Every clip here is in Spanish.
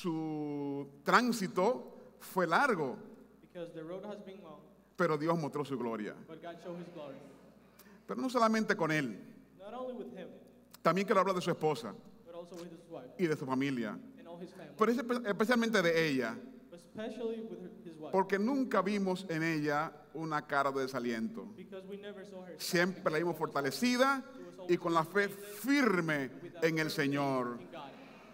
su tránsito fue largo, because the road has been long, pero Dios mostró su gloria. but God showed His glory. Pero no solamente con él, Not only with him, también quiero hablar de su esposa but also with his wife y de su familia, and all his family. pero especialmente de ella, But especially with his wife, porque nunca vimos en ella una cara de desaliento. because we never saw her. Siempre la vimos fortalecida y con la fe firme en el Señor. In God.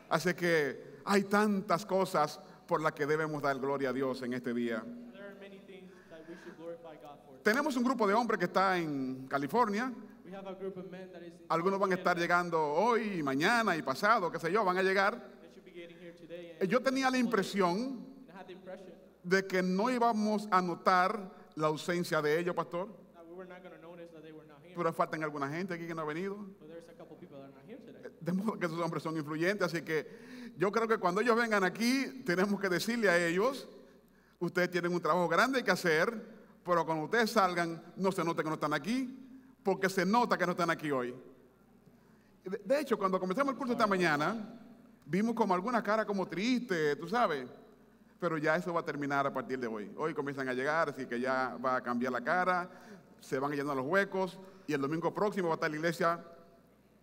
Así que hay tantas cosas por las que debemos dar gloria a Dios en este día. There are many things that we should glorify God for. Tenemos un grupo de hombres que está en California. We have a group of men that is in Algunos van a estar California. llegando hoy, y mañana y pasado, qué sé yo, van a llegar. They should be getting here today. And Yo tenía la impresión I had the impression de que no íbamos a notar la ausencia de ellos, pastor. that we were not going to notice that they were not here. Pero faltan alguna gente aquí que no ha venido. But there's a couple people that are not here today. De modo que esos hombres son influyentes, así que yo creo que cuando ellos vengan aquí, tenemos que decirle a ellos, ustedes tienen un trabajo grande que hacer, pero cuando ustedes salgan, no se note que no están aquí, porque se nota que no están aquí hoy. De hecho, cuando comenzamos el curso esta mañana, vimos como alguna cara como triste, tú sabes, pero ya eso va a terminar a partir de hoy. Hoy comienzan a llegar, así que ya va a cambiar la cara, se van llenando los huecos, y el domingo próximo va a estar la iglesia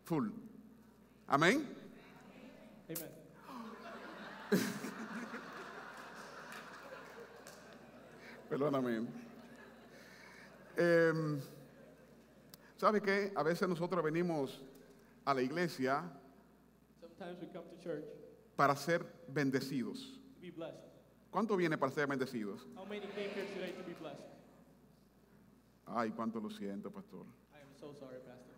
full. Amén. Amen. Perdóname. ¿Sabe qué? A veces nosotros venimos a la iglesia Sometimes we come to church para ser bendecidos. to be blessed. ¿Cuánto viene para ser bendecidos? How many came here today to be blessed? Ay, cuánto lo siento, pastor. I am so sorry, Pastor,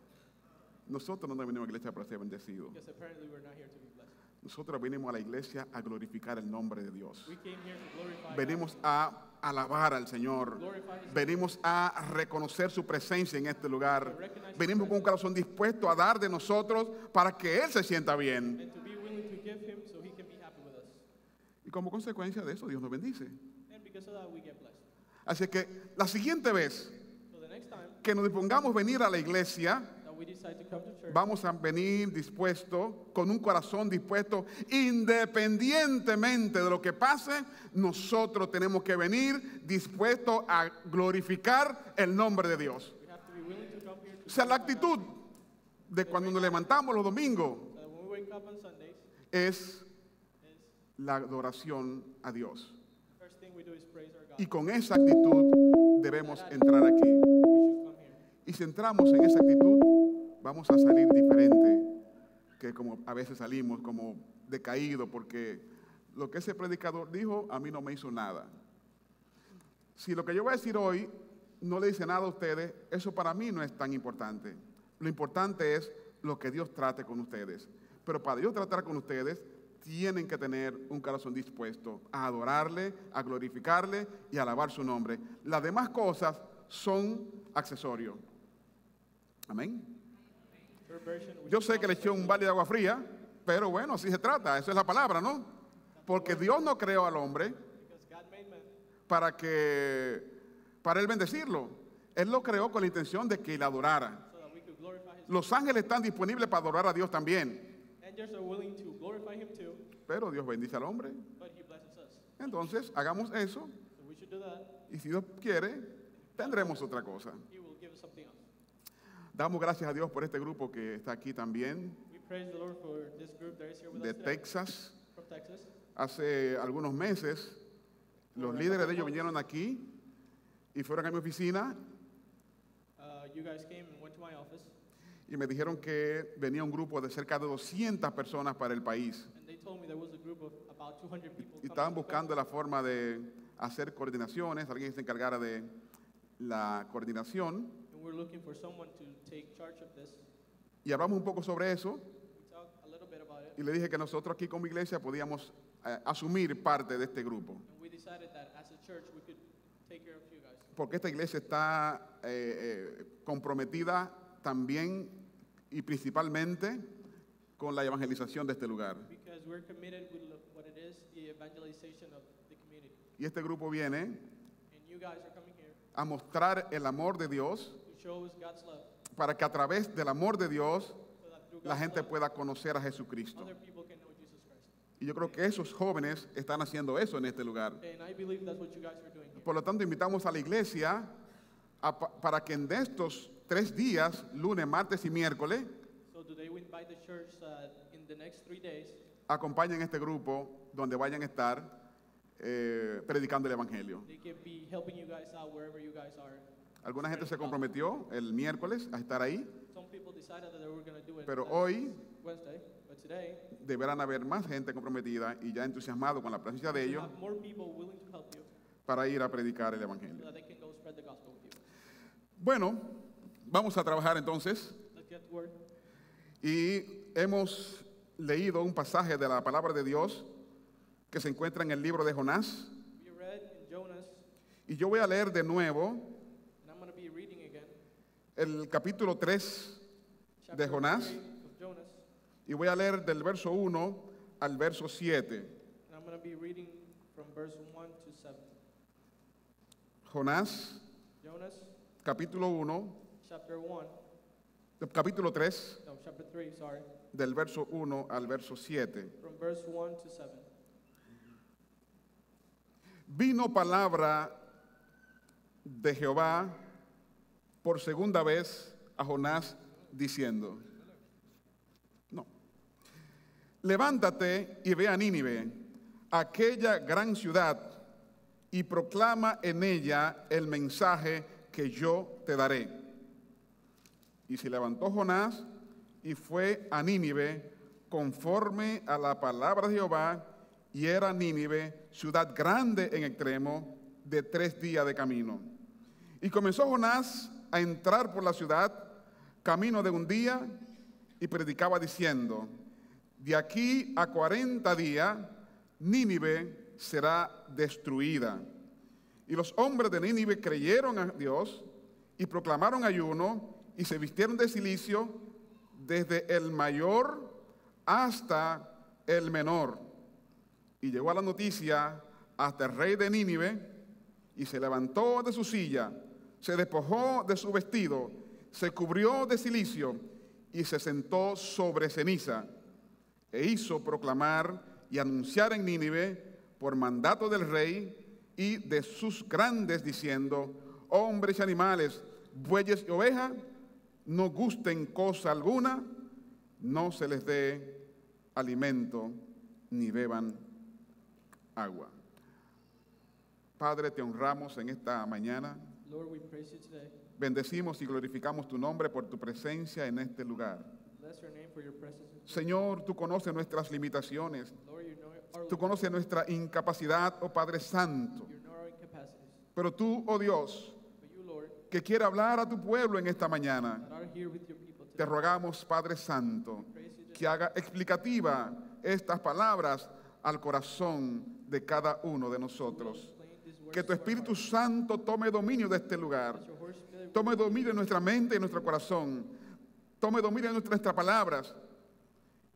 Nosotros no venimos a la iglesia para ser bendecidos. because apparently we're not here to be blessed. Nosotros venimos a la iglesia a glorificar el nombre de Dios. We came here to glorify Venimos God, a alabar al Señor. glorify His name, Venimos a reconocer su presencia en este lugar. Venimos con un corazón dispuesto a dar de nosotros para que Él se sienta bien. and to be willing to give Him so He can be happy with us. Y como consecuencia de eso, Dios nos bendice. And because of that, we get blessed. Así que la siguiente vez So the next time que nos dispongamos a venir a la iglesia, that we decide to come to church, vamos a venir dispuestos, con un corazón dispuesto, independientemente de lo que pase, nosotros tenemos que venir dispuestos a glorificar el nombre de Dios. we have to be willing to come here to O sea, la glorify actitud de cuando nos levantamos los domingos God. So that when we wake up on Sundays, es is la adoración a Dios. the first thing we do is praise our God. Y con esa actitud debemos entrar aquí. We should come here. Y si entramos en esa actitud, vamos a salir diferente que como a veces salimos como decaído, porque lo que ese predicador dijo a mí no me hizo nada. Si lo que yo voy a decir hoy no le dice nada a ustedes, eso para mí no es tan importante. Lo importante es lo que Dios trate con ustedes. Pero para Dios tratar con ustedes, tienen que tener un corazón dispuesto a adorarle, a glorificarle y a alabar su nombre. Las demás cosas son accesorios. Amén. Third version, we Yo should sé que le come eché un balde de agua fría, pero bueno, así se trata, eso es la palabra, ¿no? Porque Dios no creó al hombre because God made man para él bendecirlo. Él lo creó con la intención de que le adorara. so that we could glorify His Los ángeles están disponibles para adorar a Dios también, Angels are willing to glorify Him too, pero Dios bendice al hombre. but He blesses us. Entonces, hagamos eso So we should do that. y si Dios quiere, tendremos otra cosa. He will give us something else. Damos gracias a Dios por este grupo que está aquí también, We praise the Lord for this group that is here with de us today, Texas. from Texas. Hace algunos meses, los líderes de ellos vinieron aquí y fueron a mi oficina You guys came and went to my office, y me dijeron que venía un grupo de cerca de 200 personas para el país. and they told me there was a group of about 200 people Y coming estaban to buscando la forma de hacer coordinaciones, alguien que se encargara de la coordinación. and we're looking for someone to take charge of this. Y hablamos un poco sobre eso We talked a little bit about it, y le dije que nosotros aquí como iglesia podíamos asumir parte de este grupo. and we decided that as a church we could take care of you guys. Porque esta iglesia está comprometida también y principalmente con la evangelización de este lugar. Because we're committed with what it is, the evangelization of the community. Y este grupo viene And you guys are coming here a mostrar el amor de Dios to show us God's love, para que a través del amor de Dios so that through la God's gente love, pueda conocer a Jesucristo. other people can know Jesus Christ. Y yo creo que esos jóvenes están haciendo eso en este lugar. And I believe that's what you guys are doing here. Por lo tanto, invitamos a la iglesia para que en estos 3 días, lunes, martes y miércoles, So today we invite the church in the next 3 days, acompañen este grupo donde vayan a estar predicando el Evangelio. they can be helping you guys out wherever you guys are. Alguna gente se comprometió el miércoles a estar ahí, Some people decided that they were going to do it pero next hoy Wednesday, but today deberán haber más gente comprometida y ya entusiasmado con la presencia de you ellos have more people willing to help you para ir a predicar el so Evangelio. that they can go spread the gospel with you. Bueno, vamos a trabajar entonces Let's get to work. y hemos leído un pasaje de la palabra de Dios que se encuentra en el libro de Jonás We read in Jonas, y yo voy a leer de nuevo and I'm going to be reading again, el capítulo 3 chapter Jonás. 3 of Jonas, y voy a leer del verso 1 al verso 7. and I'm going to be reading from verse 1 to 7. Jonás, Jonas, capítulo 1, chapter 1, capítulo 3, no, chapter 3, sorry, del verso 1 al verso 7. from verse 1 to 7. Vino palabra de Jehová por segunda vez a Jonás diciendo, no, levántate y ve a Nínive, aquella gran ciudad, y proclama en ella el mensaje que yo te daré. Y se levantó Jonás y fue a Nínive conforme a la palabra de Jehová, y era Nínive ciudad grande en extremo, de 3 días de camino. Y comenzó Jonás a entrar por la ciudad, camino de un día, y predicaba diciendo, de aquí a 40 días, Nínive será destruida. Y los hombres de Nínive creyeron a Dios y proclamaron ayuno y se vistieron de cilicio desde el mayor hasta el menor. Y llegó a la noticia hasta el rey de Nínive y se levantó de su silla, se despojó de su vestido, se cubrió de cilicio y se sentó sobre ceniza e hizo proclamar y anunciar en Nínive por mandato del rey y de sus grandes diciendo, hombres y animales, bueyes y ovejas, no gusten cosa alguna, no se les dé alimento ni beban agua. Padre, te honramos en esta mañana. Lord, we praise you today. Bendecimos y glorificamos tu nombre por tu presencia en este lugar. Bless your name for your presence. Señor, tú conoces nuestras limitaciones. Lord, you know our Tú conoces nuestra incapacidad, oh Padre Santo. you know our incapacities. Pero tú, oh Dios, But you, Lord, que quiere hablar a tu pueblo en esta mañana, that are here with your people te today, rogamos, Padre Santo, praise you que haga explicativa estas palabras al corazón de cada uno de nosotros. explain these words Que tu to our Espíritu hearts. Santo tome dominio de este lugar. Let your Holy Spirit Tome dominio de nuestra mente y nuestro corazón. Tome dominio de nuestras palabras.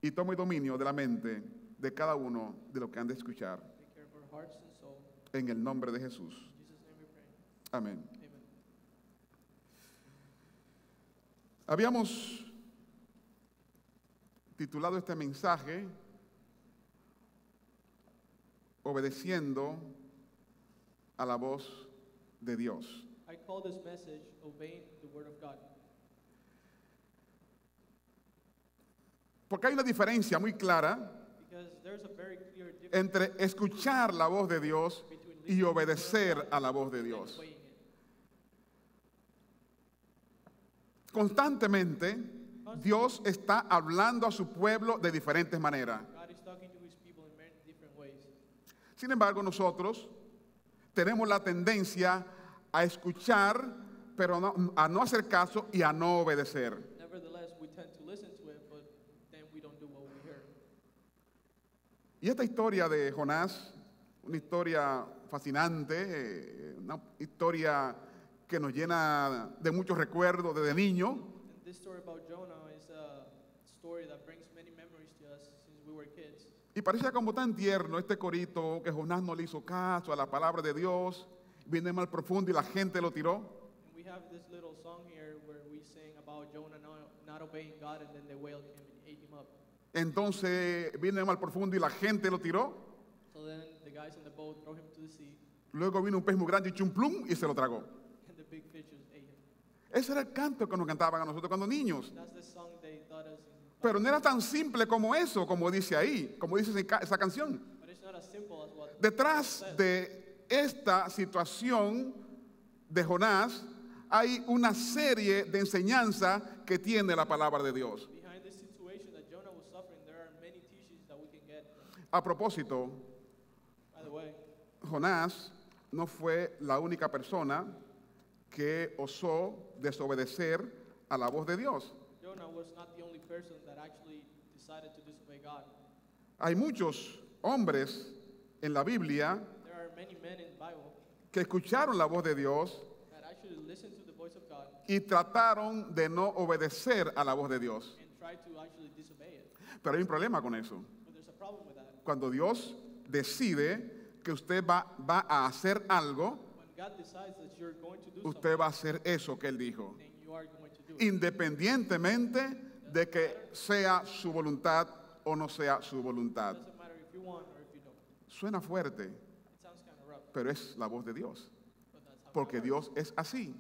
Y tome dominio de la mente de cada uno de los que han de escuchar. take care of our hearts and soul. En el nombre de Jesús. In Jesus' name we pray. Amén. Amen. Habíamos titulado este mensaje Obedeciendo a la voz de Dios. I call this message Obeying the Word of God. Porque hay una diferencia muy clara Because there's a very clear difference entre escuchar la voz de Dios between y listening to the obedecer Word of a God la voz de and Dios. obeying it. Constantemente, Dios está hablando a su pueblo de diferentes maneras. God is talking to his people in many different ways. Sin embargo, nosotros tenemos la tendencia a escuchar, pero a no hacer caso y a no obedecer. Nevertheless, we tend to listen to it, but then we don't do what we hear. Y esta historia de Jonás, una historia fascinante, una historia que nos llena de muchos recuerdos desde niño. And this story about Jonah is a story that brings many memories to us since we were kids. Y parecía como tan tierno este corito que Jonás no le hizo caso a la palabra de Dios, viene mal profundo y la gente lo tiró. And we have this little song here where we sing about Jonah not obeying God, and then the whale came and ate him up. Entonces vino el mar profundo y la gente lo tiró. So then the guys on the boat throw him to the sea, Luego vino un pez muy grande y chumplum y se lo tragó. and the big fishes ate him. Ese era el canto que nos cantaban a nosotros cuando niños. That's the song they taught us. Pero no era tan simple como eso, como dice ahí, como dice esa canción. But it's not as simple as what Detrás says. de esta situación de Jonás hay una serie de enseñanzas que tiene la palabra de Dios. Behind this situation that Jonah was suffering, there are many teachings that we can get from. A propósito, By the way, Jonás no fue la única persona que osó desobedecer a la voz de Dios. Jonah was not the only person that actually decided to disobey God. Hay muchos hombres en la Biblia There are many men in the Bible que escucharon la voz de Dios that actually listened to the voice of God y trataron de no obedecer a la voz de Dios. and tried to actually disobey it. Pero hay un problema con eso. But there's a problem with that. Cuando Dios decide que usted va a hacer algo, When God decides that you're going to do usted va a hacer eso que Él dijo, something, then you are going to do it. independientemente de que sea su voluntad o no sea su voluntad. It doesn't matter if you want or if you don't. Suena fuerte, It sounds kind of rough, pero es la voz de Dios. but that's how Porque God Dios es así.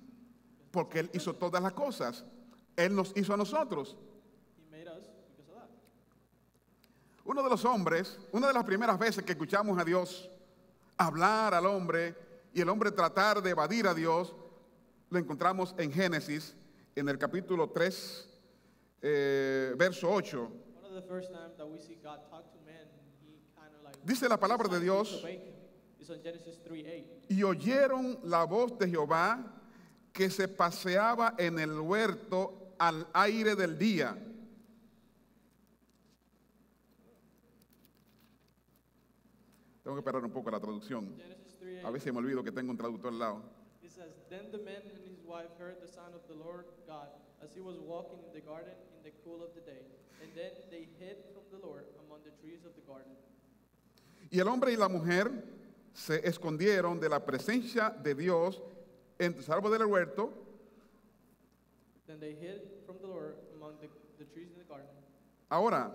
Porque Él hizo todas las cosas. Él nos hizo a nosotros. works. He made us because of that. Uno de los hombres, una de las primeras veces que escuchamos a Dios hablar al hombre y el hombre tratar de evadir a Dios, lo encontramos en Génesis, en el capítulo 3, verso 8. One of the first times that we see God talk to man, he kind of like Dice la palabra de decides to Dios, disobey him. It's on Genesis 3:8. y oyeron la voz de Jehová que se paseaba en el huerto al aire del día. Tengo que esperar un poco la traducción. Genesis A 3:8. veces me olvido que tengo un traductor al lado. It says, Then the man and his wife heard the sound of the Lord God as he was walking in the garden in the cool of the day. And then they hid from the Lord among the trees of the garden. Y el hombre y la mujer se escondieron de la presencia de Dios entre los árboles del huerto. Then they hid from the Lord among the trees in the garden. Ahora,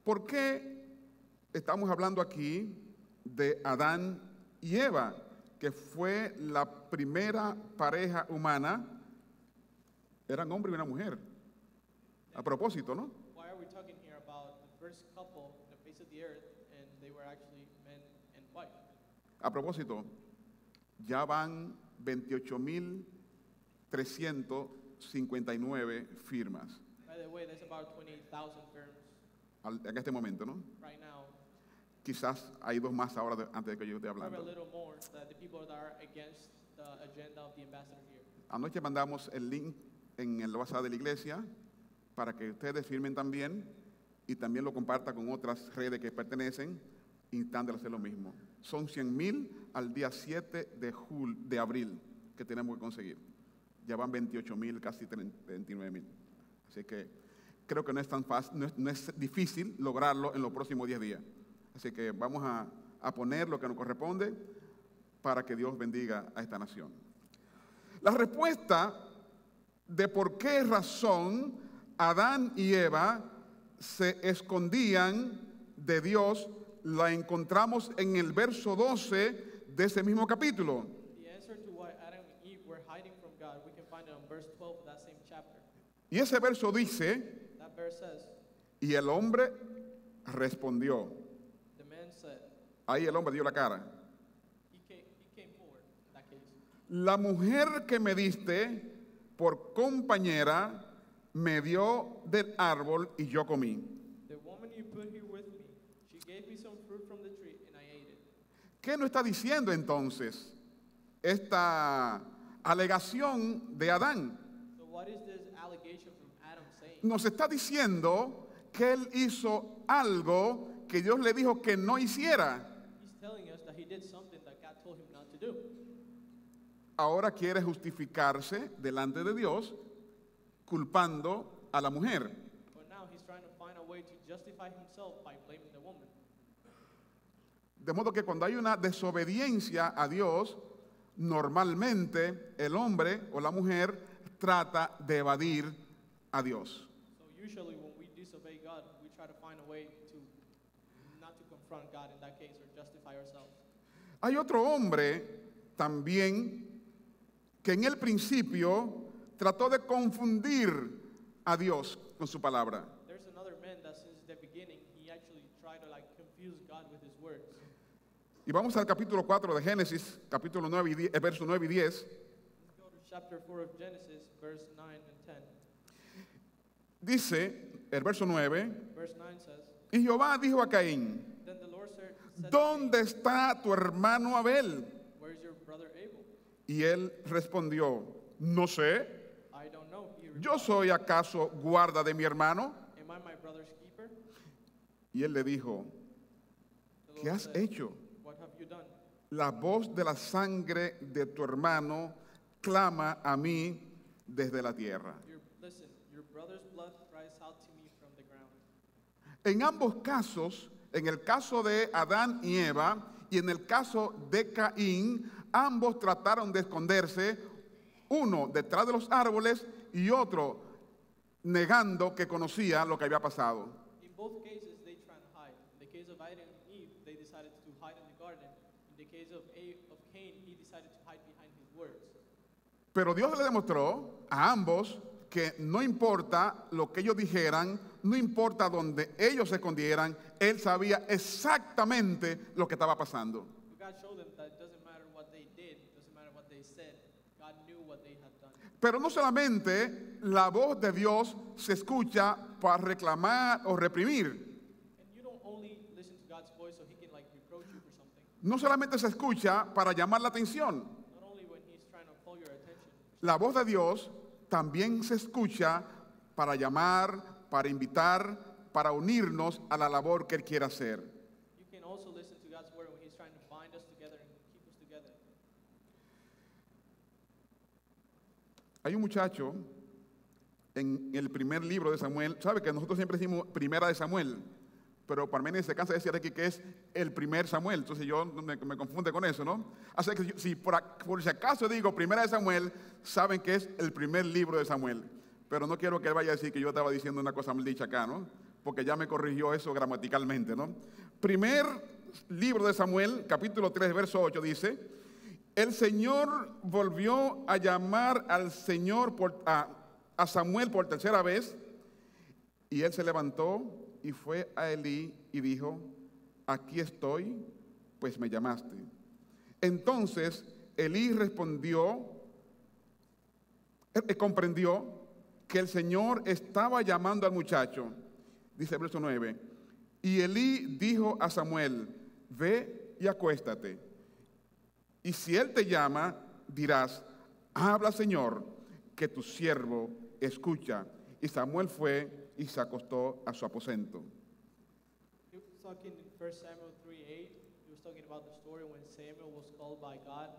¿por qué estamos hablando aquí de Adán y Eva, que fue la primera pareja humana? Eran hombre y una mujer. A propósito, ¿no? Why are we talking here about the first couple in the face of the earth and they were actually man and wife? A propósito, ya van 28.359 firmas By the way, there's about 28,000 firms en este momento, ¿no? right now. Quizás hay dos más ahora antes de que yo esté Probably a hablando. little more that the people that are against the agenda of the ambassador here. Anoche mandamos el link en el WhatsApp de la iglesia para que ustedes firmen también y también lo compartan con otras redes que pertenecen, instando a hacer lo mismo. Son 100.000 al día 7 de abril que tenemos que conseguir. Ya van 28.000, casi 29.000. Así que creo que no es tan fácil, no es difícil lograrlo en los próximos 10 días. Así que vamos a poner lo que nos corresponde para que Dios bendiga a esta nación. La respuesta de por qué razón Adán y Eva se escondían de Dios la encontramos en el verso 12 de ese mismo capítulo. The answer to why Adam and Eve were hiding from God, we can find it on verse 12 of that same chapter. Y ese verso dice, That verse says, y el hombre respondió. the man said, Ahí el hombre dio la cara. he came forward in that case. La mujer que me diste por compañera me dio del árbol y yo comí. The woman you put here with me, she gave me some fruit from the tree and I ate it. ¿Qué nos está diciendo entonces esta alegación de Adán? So what is this allegation from Adam saying? Nos está diciendo que él hizo algo que Dios le dijo que no hiciera. He's telling us that he did something that God told him not to do. Ahora quiere justificarse delante de Dios culpando a la mujer. But now he's trying to find a way to justify himself by blaming the woman. De modo que cuando hay una desobediencia a Dios, normalmente el hombre o la mujer trata de evadir a Dios. So usually when we disobey God, we try try to find a way to not to confront God in that case or justify ourselves. Hay otro hombre también que en el principio trató de confundir a Dios con su palabra. There's another man that since the beginning he actually tried to like confuse God with his words. Y vamos al capítulo 4 de Génesis, capítulo 9 y 10, verso 9 y 10. Let's go to chapter 4 of Genesis, verse 9 and 10. Dice el verso 9, Verse 9 says, y Jehová dijo a Caín, Then the Lord said to Cain, ¿dónde está tu hermano Abel? Where is your brother Abel? Y él respondió, no sé, I don't know. He replied, ¿yo soy acaso guarda de mi hermano? Am I my brother's keeper? Y él le dijo, The ¿qué Lord has said, hecho? What have you done? La voz de la sangre de tu hermano clama a mí desde la tierra. Listen, your brother's blood cries out to me from the ground. En ambos casos, en el caso de Adán y Eva y en el caso de Caín, ambos trataron de esconderse, uno detrás de los árboles y otro negando que conocía lo que había pasado. In both cases, they try to hide. In the case of Adam and Eve, they decided to hide in the garden. In the case of Cain, he decided to hide behind his words. Pero Dios le demostró a ambos que no importa lo que ellos dijeran, no importa donde ellos se escondieran, Él sabía exactamente lo que estaba pasando. But God showed them that it doesn't matter what they did, it doesn't matter what they said. God knew what they had done. Pero no solamente la voz de Dios se escucha para reclamar o reprimir. And you don't only listen to God's voice so he can like reproach you for something. No solamente se escucha para llamar la atención. Not only when he's trying to call your attention. La voz de Dios también se escucha para llamar, para invitar, para unirnos a la labor que Él quiere hacer. You can also listen to God's word when he's trying to bind us together and keep us together. Hay un muchacho en el primer libro de Samuel, sabe que nosotros siempre decimos primera de Samuel, pero para mí se cansa de decir aquí que es el primer Samuel, entonces yo me confunde con eso, ¿no? Así que si por si acaso digo primera de Samuel, saben que es el primer libro de Samuel, pero no quiero que él vaya a decir que yo estaba diciendo una cosa mal dicha acá, ¿no? Porque ya me corrigió eso gramaticalmente, ¿no? Primer libro de Samuel, capítulo 3, verso 8 dice, el Señor volvió a llamar al Señor a Samuel por tercera vez, y él se levantó y fue a Elí y dijo, aquí estoy, pues me llamaste. Entonces Elí respondió, comprendió que el Señor estaba llamando al muchacho. Dice el verso 9, y Elí dijo a Samuel, ve y acuéstate. Y si él te llama, dirás, habla Señor, que tu siervo escucha. Y Samuel fue y se acostó a su aposento. He was talking in 1 Samuel 3:8. He was talking about the story when Samuel was called by God.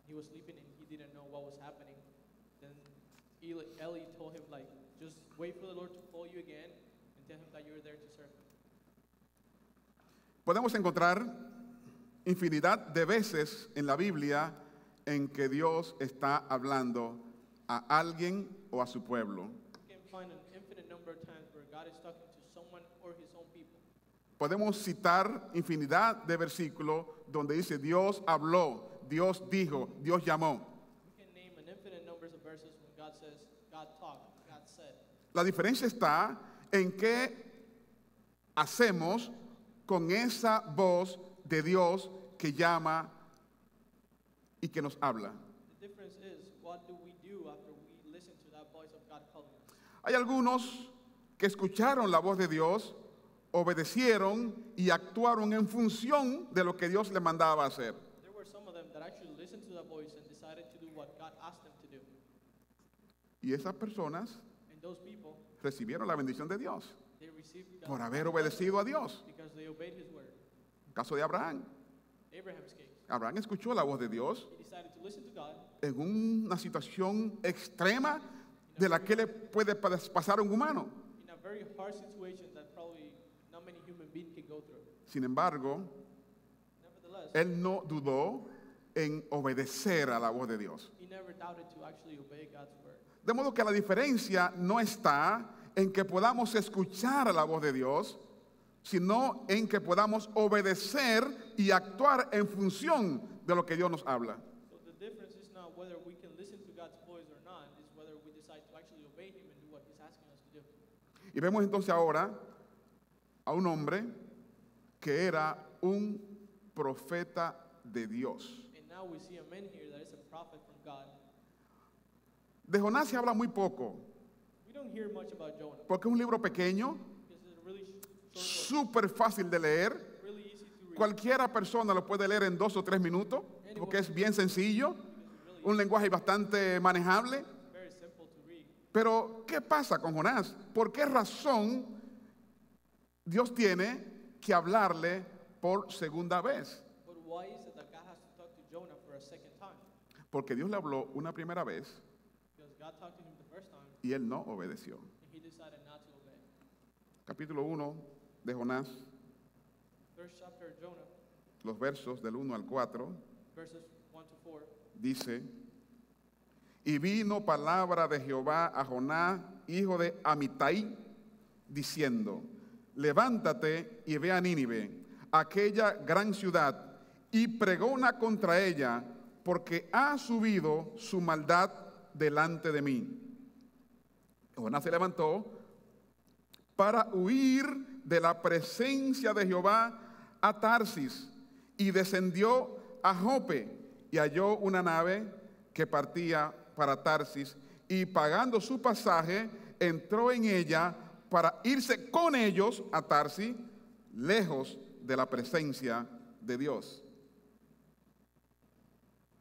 He was sleeping and he didn't know what was happening. Then Eli told him, like, just wait for the Lord to call you again and tell him that you're there to serve him. Podemos encontrar infinidad de veces en la Biblia en que Dios está hablando a alguien o a su pueblo. You can find an infinite number of times where God is talking to someone or his own people. Podemos citar infinidad de versículos donde dice Dios habló, Dios dijo, Dios llamó. We can name an infinite numbers of verses when God says, God talked, God said. La diferencia está en qué hacemos con esa voz de Dios que llama y que nos habla. The difference is, what do we do after we listen to that voice of God calling us? Hay algunos que escucharon la voz de Dios, obedecieron y actuaron en función de lo que Dios le mandaba hacer. There were some of them that actually listened to that voice and decided to do what God asked them to do. Y esas personas And those people, recibieron la bendición de Dios they received por God's haber blessing obedecido a Dios. because they obeyed his word. Caso de Abraham. Abraham's case. Abraham escuchó la voz de Dios He decided to listen to God en una situación extrema de la que le puede pasar a un humano. in a very hard situation that probably not many human beings can go through. Sin embargo, Nevertheless, él no dudó en obedecer a la voz de Dios. he never doubted to actually obey God's word. De modo que la diferencia no está en que podamos escuchar a la voz de Dios, sino en que podamos obedecer y actuar en función de lo que Dios nos habla. So the difference is not whether we can listen to God's voice or not, it's whether we decide to actually obey Him and do what He's asking us to do. Y vemos entonces ahora a un hombre que era un profeta de Dios. And now we see a man here that is a prophet from God. De Jonás se habla muy poco, We don't hear much about Jonah porque es un libro pequeño, because it's a really short súper fácil de leer. book, really easy to read. Cualquiera persona lo puede leer en 2 o 3 minutos, porque es bien sencillo, un lenguaje bastante manejable. Very simple to read. Pero, ¿qué pasa con Jonás? ¿Por qué razón Dios tiene que hablarle por segunda vez? But why is it that God has to talk to Jonah for a second time? Porque Dios le habló una primera vez Because God talked to him the first time y él no obedeció. and he decided not to obey. Capítulo 1 de Jonás, First chapter of Jonah, los versos del 1 al 4, verses 1 to 4. dice: Y vino palabra de Jehová a Jonás, hijo de Amitai, diciendo: Levántate y ve a Nínive, aquella gran ciudad, y pregona contra ella, porque ha subido su maldad delante de mí. Jonás se levantó para huir de la presencia de Jehová a Tarsis, y descendió a Jope, y halló una nave que partía para Tarsis, y pagando su pasaje, entró en ella para irse con ellos a Tarsis, lejos de la presencia de Dios.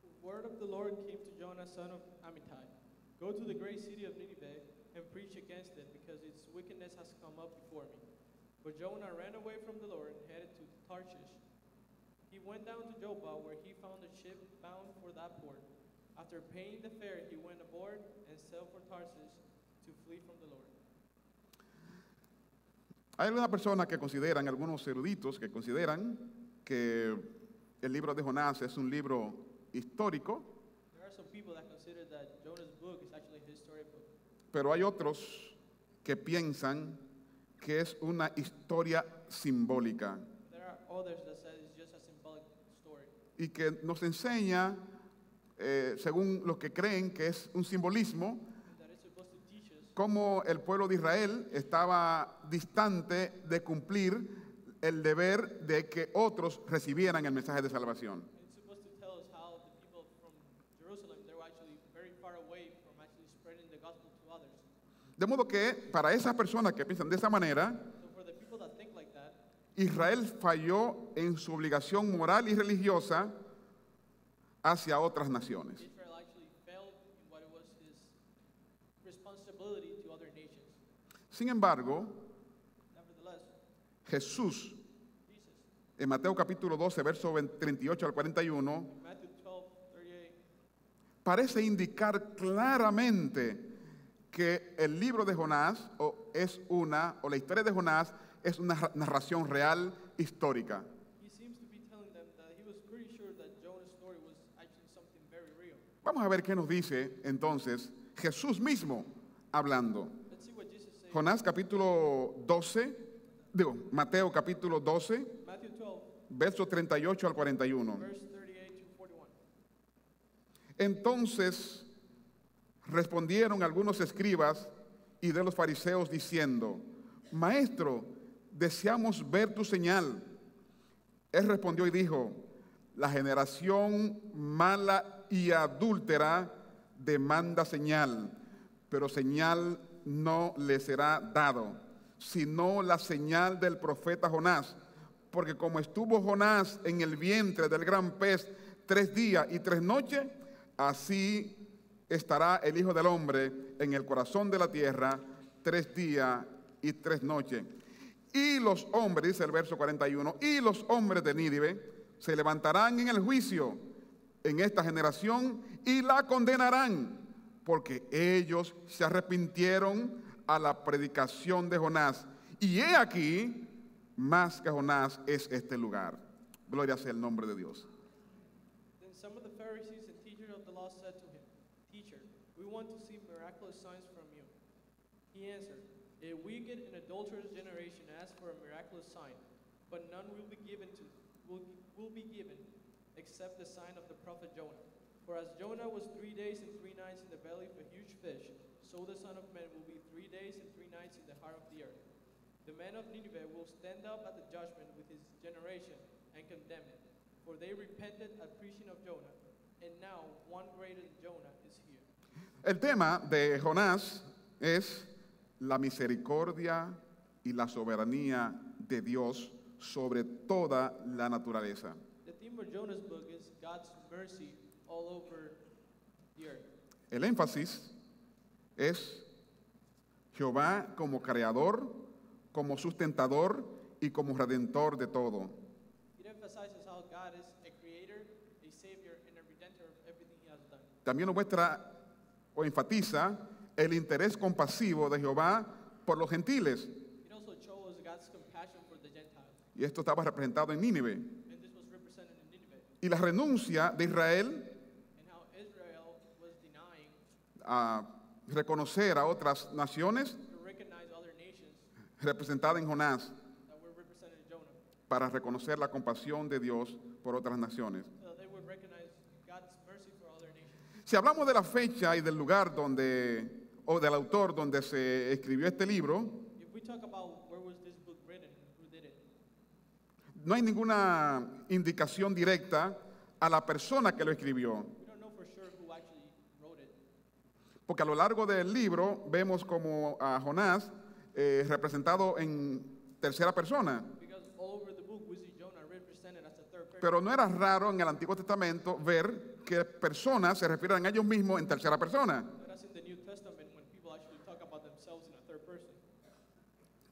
The word of the Lord came to Jonah, son of Amittai. Go to the great city of Nineveh and preach against it, because its wickedness has come up before me. But Jonah ran away from the Lord and headed to Tarshish. He went down to Joppa, where he found a ship bound for that port. After paying the fare, he went aboard and sailed for Tarsus to flee from the Lord. Hay algunas personas que consideran, algunos eruditos que consideran que el libro de Jonás es un libro histórico, There are some people that consider that Jonah's book is actually a historic book. pero hay otros que piensan que es una historia simbólica There are others that say it's just a symbolic story. y que nos enseña, según los que creen que es un simbolismo, And that it's supposed to teach us cómo el pueblo de Israel estaba distante de cumplir el deber de que otros recibieran el mensaje de salvación. It's supposed to tell us how the people from Jerusalem, they were actually very far away from actually spreading the gospel to others. De modo que para esas personas que piensan de esa manera, So for the people that think like that, Israel falló en su obligación moral y religiosa hacia otras naciones. Israel actually failed in what it was his responsibility to other nations. Sin embargo, Nevertheless, Jesús, Jesus, en Mateo capítulo 12, verso 38 al 41, in Matthew 12:38, parece indicar claramente que el libro de Jonás o la historia de Jonás es una narración real histórica. he seems to be telling them that he was pretty sure that Jonah's story was actually something very real. Vamos a ver qué nos dice entonces Jesús mismo hablando. Let's see what Jesus says. Jonás capítulo 12, Mateo capítulo 12, Matthew 12, verso 38 al 41. verse 38 to 41. Entonces respondieron algunos escribas y de los fariseos diciendo: Maestro, deseamos ver tu señal. Él respondió y dijo: La generación mala y adúltera demanda señal, pero señal no le será dado, sino la señal del profeta Jonás. Porque como estuvo Jonás en el vientre del gran pez 3 días y 3 noches, así estará el Hijo del Hombre en el corazón de la tierra 3 días y 3 noches. Y los hombres, dice el verso 41, y los hombres de Nínive se levantarán en el juicio en esta generación y la condenarán, porque ellos se arrepintieron a la predicación de Jonás. Y he aquí, más que Jonás es este lugar. Gloria sea el nombre de Dios. Then some of the Pharisees and teachers of the law said to him, Teacher, we want to see miraculous signs from you. He answered, A wicked and adulterous generation asks for a miraculous sign, but none will be given except the sign of the prophet Jonah. For as Jonah was 3 days and 3 nights in the belly of a huge fish, so the Son of Man will be 3 days and 3 nights in the heart of the earth. The men of Nineveh will stand up at the judgment with his generation and condemn it, for they repented at preaching of Jonah, and now one greater than Jonah is here. El tema de Jonás es la misericordia y la soberanía de Dios sobre toda la naturaleza. The theme of Jonah's book is God's mercy all over the earth. El énfasis es Jehová como creador, como sustentador y como redentor de todo. It emphasizes how God is a creator, a savior, and a redemptor of everything he has done. También muestra o enfatiza el interés compasivo de Jehová por los gentiles. It also shows God's compassion for the Gentiles, Y esto estaba representado en Nínive. and this was represented in Nineveh, Y la renuncia de Israel and how Israel was denying a reconocer a otras naciones, to recognize other nations representada en Jonás, that were represented in Jonah, para reconocer la compasión de Dios por otras naciones. so that they would recognize God's mercy for other nations. Si hablamos de la fecha y del lugar donde, o del autor donde se escribió este libro, If we talk about where was this book written and who did it, no hay ninguna indicación directa a la persona que lo escribió, we don't know for sure who actually wrote it. porque a lo largo del libro vemos como a Jonás representado en tercera persona. Because all over the book we see Jonah represented as a third person. Pero no era raro en el Antiguo Testamento ver que personas se refieren a ellos mismos en tercera persona. But as in the New Testament when people actually talk about themselves in a third person.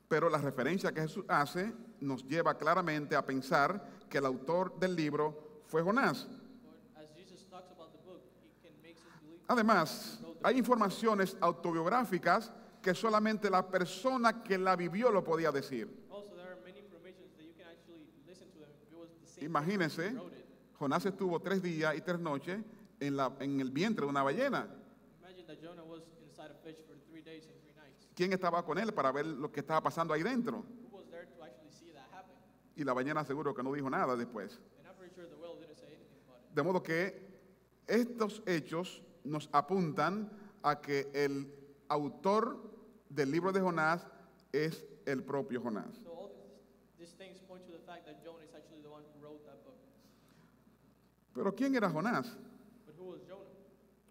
Pero la referencia que Jesús hace nos lleva claramente a pensar que el autor del libro fue Jonás. But as Jesus talks about the book, he can make us believe. Además, hay informaciones autobiográficas que solamente la persona que la vivió lo podía decir. Also, there are many informations that you can actually listen to them. If it was the same Imagínense, person who wrote it. Jonás estuvo 3 días y 3 noches en el vientre de una ballena. Imagine that Jonah was inside a fish for 3 days and 3 nights. ¿Quién estaba con él para ver lo que estaba pasando ahí dentro? Who was there to actually see that happen? Y la ballena seguro que no dijo nada después. And I'm pretty sure the whale didn't say anything about it. De modo que estos hechos nos apuntan a que el autor del libro de Jonás es el propio Jonás. So all these things point to the fact that Jonah is actually the one who wrote that book. Pero ¿quién era Jonás? But who was Jonah?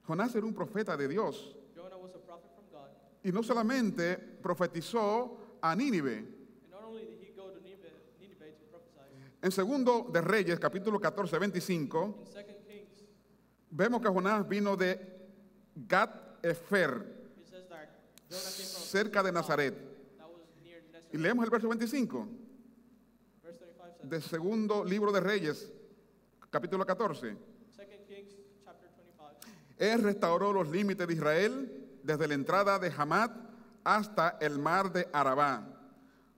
Jonás era un profeta de Dios. Jonah was a prophet from God. Y no solamente profetizó a Nínive. And not only did he go to Nineveh to prophesy, En Segundo de Reyes, capítulo 14, 25, in 2 Kings, vemos que Jonás vino de Gat-Efer, it says that Jonah came from cerca de Nazaret. that was near Y Nazareth. leemos el verso 25 Verse 25 says, del segundo libro de Reyes, capítulo 14. 2 Kings chapter 25. Él restauró los límites de Israel desde la entrada de Hamat hasta el mar de Arabá,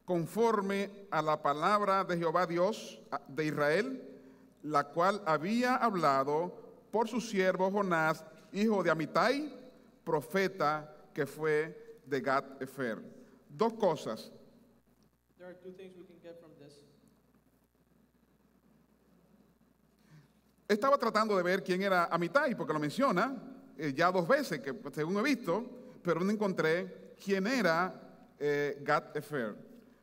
conforme a la palabra de Jehová Dios de Israel, la cual había hablado por su siervo Jonás, hijo de Amitai, profeta que fue de Gat-Efer. 2 cosas. There are 2 things we can get from this. Estaba tratando de ver quién era Amitai, porque lo menciona ya 2 veces, que según he visto, pero no encontré quién era Gat-Efer.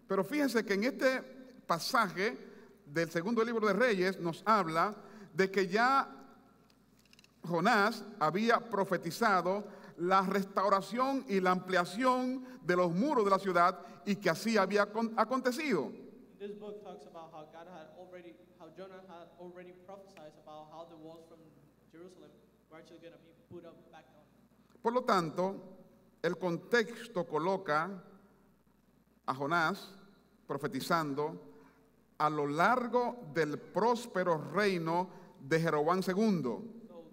Pero fíjense que en este pasaje del segundo libro de Reyes nos habla de que ya Jonás había profetizado la restauración y la ampliación de los muros de la ciudad y que así había acontecido. This book talks about how Jonah had already prophesied about how the walls from Jerusalem were actually going to be put up back on. Por lo tanto, el contexto coloca a Jonás profetizando a lo largo del próspero reino de Jeroboam II. So,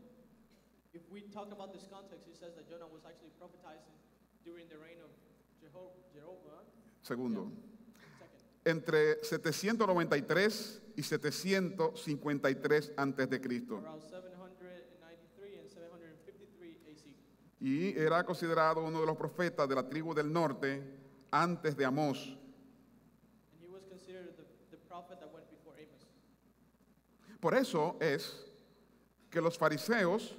if we talk about this context, it says that Jonah was actually prophetizing during the reign of Jeroboam Segundo. II, Entre 793 y 753 antes de Cristo. around 793 and 753 AC. Y era considerado uno de los profetas de la tribu del norte, antes de Amós. And he was considered the prophet that went before Amos. Por eso es que los fariseos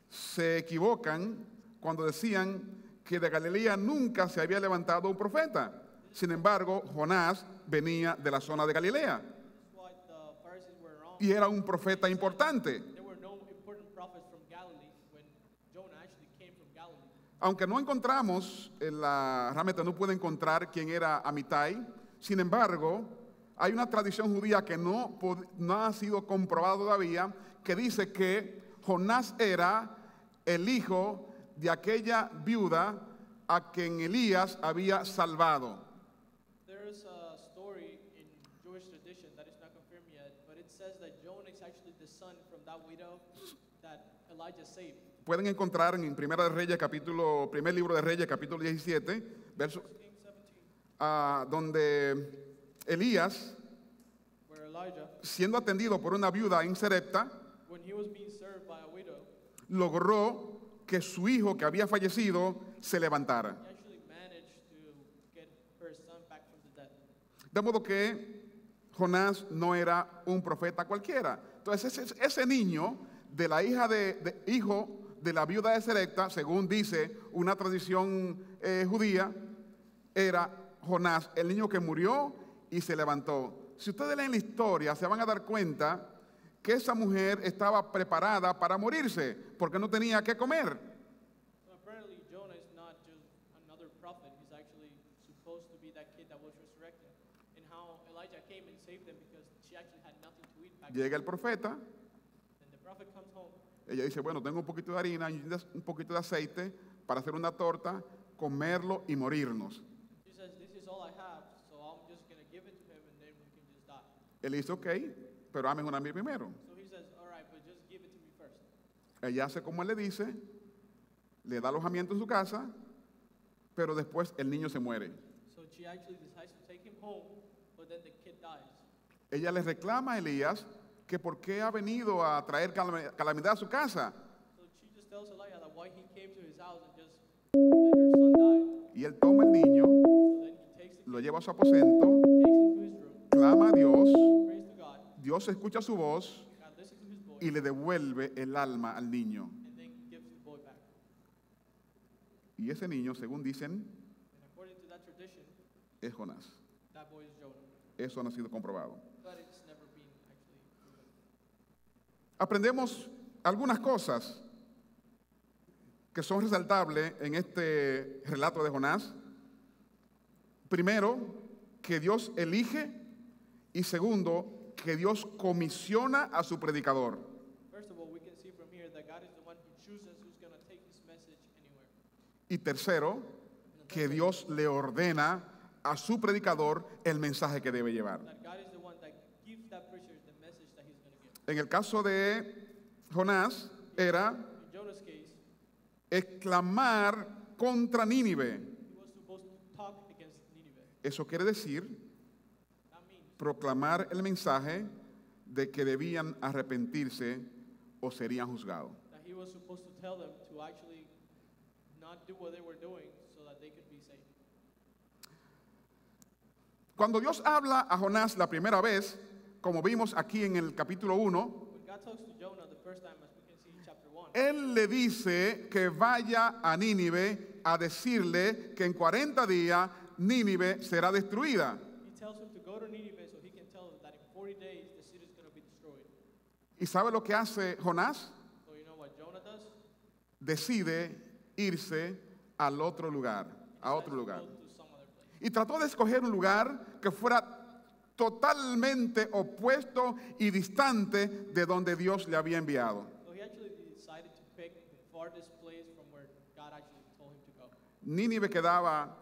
se equivocan cuando decían que de Galilea nunca se había levantado un profeta. Sin embargo, Jonás venía de la zona de Galilea That's why the Pharisees were wrong. y era un profeta importante. There were no important prophets from Galilee when Jonah actually came from Galilee. Aunque no encontramos, realmente no pude encontrar quién era Amitai, sin embargo, hay una tradición judía que no ha sido comprobada todavía, que dice que Jonás era el hijo de aquella viuda a quien Elías había salvado. There is a story in Jewish tradition that is not confirmed yet, but it says that Jonah is actually the son from that widow that Elijah saved. Pueden encontrar en primer libro de Reyes, capítulo 17, verso, 1 Kings 17, donde Elías, where Elijah, siendo atendido por una viuda en Sarepta, when he was being served by a widow, logró que su hijo que había fallecido se levantara. he actually managed to get her son back from the dead. De modo que Jonás no era un profeta cualquiera. Entonces ese niño de la hijo de la viuda de Sarepta, según dice una tradición judía, era Jonás, el niño que murió y se levantó. Si ustedes leen la historia, se van a dar cuenta que esa mujer estaba preparada para morirse porque no tenía que comer. So apparently Jonah is not just another prophet, he's actually supposed to be that kid that was resurrected. And how Elijah came and saved them because she actually had nothing to eat back Llega el profeta, then. The prophet comes home. ella dice, bueno, tengo un poquito de harina y un poquito de aceite para hacer una torta, comerlo y morirnos. She says, this is all I have, so I'm just going to give it to him and then we can just die. Él dice, ok, pero ámenme a mí primero. So he says, all right, but just give it to me first. Ella hace como él le dice, le da alojamiento en su casa, pero después el niño se muere. So she actually decides to take him home, but then the kid dies. Ella le reclama a Elías que por qué ha venido a traer calamidad a su casa. So she just tells Elijah that why he came to his house and just let her son die. Y él toma el niño, So then he takes the lo kid, lleva a su aposento, takes him to his room, clama a Dios, prays to God, Dios escucha su voz God listens to his voice, y le devuelve el alma al niño. and then gives the boy back. Y ese niño, según dicen, And according to that tradition, es Jonás. that boy is Jonah. Eso no ha sido comprobado. But it's never been actually proven. Aprendemos algunas cosas que son resaltables en este relato de Jonás. Primero, que Dios elige, y segundo, que Dios comisiona a su predicador. First of all, we can see from here that God is the one who chooses who's going to take his message anywhere. Y tercero, que Dios le ordena a su predicador el mensaje que debe llevar. That God is the one that gives that preacher the message that he's going to give. En el caso de Jonás era In Jonah's case, exclamar contra Nínive. he was supposed to talk against Nineveh. Eso quiere decir That means proclamar el mensaje de que debían arrepentirse o serían juzgados. that he was supposed to tell them to actually not do what they were doing so that they could be saved. Cuando Dios habla a Jonás la primera vez, como vimos aquí en el capítulo 1, When God talks to Jonah the first time, as we can see in chapter 1, Él le dice que vaya a Nínive a decirle que en 40 días Nínive será destruida. he tells him to go to Nineveh so he can tell them that in 40 days the city is going to be destroyed. ¿Y sabe lo que hace Jonás? So you know what Jonah does? Decide irse al otro lugar, a otro lugar. Go to some other place. Y trató de escoger un lugar que fuera totalmente opuesto y distante de donde Dios le había enviado. So he actually decided to pick the farthest place from where God actually told him to go. Nínive quedaba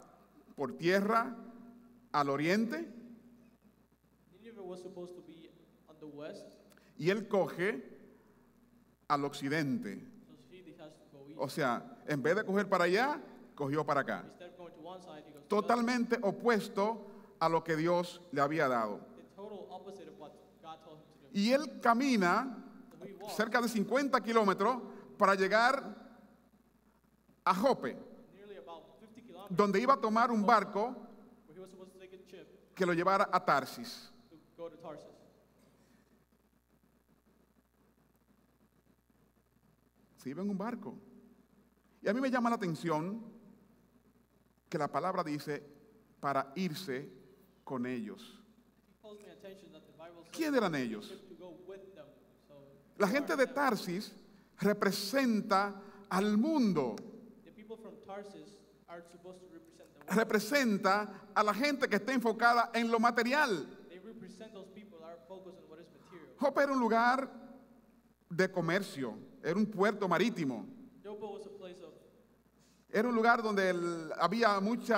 por tierra al oriente Nineveh was supposed to be on the west, y él coge al occidente. so he has to go east. O sea, en vez de coger para allá, cogió para acá. Instead of going to one side, he goes to the other. Totalmente opuesto a lo que Dios le había dado. The total opposite of what God told him to do. Y él camina So he walked cerca de 50 kilómetros para llegar a Jope. nearly about 50 kilometers donde iba a tomar un barco where he was supposed to take a ship que lo llevara a Tarsis. to go to Tarsus. Se iba en un barco. Y a mí me llama la atención que la palabra dice para irse con ellos. It calls my attention that the Bible says ¿Quién eran ellos? ship to go with them. So La who gente are de them? Tarsis representa al mundo, The people from Tarsus are supposed to represent the world. representa a la gente que está enfocada en lo material. They represent those people that are focused on what is material. Jope era un lugar de comercio, era un puerto marítimo, Joppa was a place of, era un lugar donde había mucho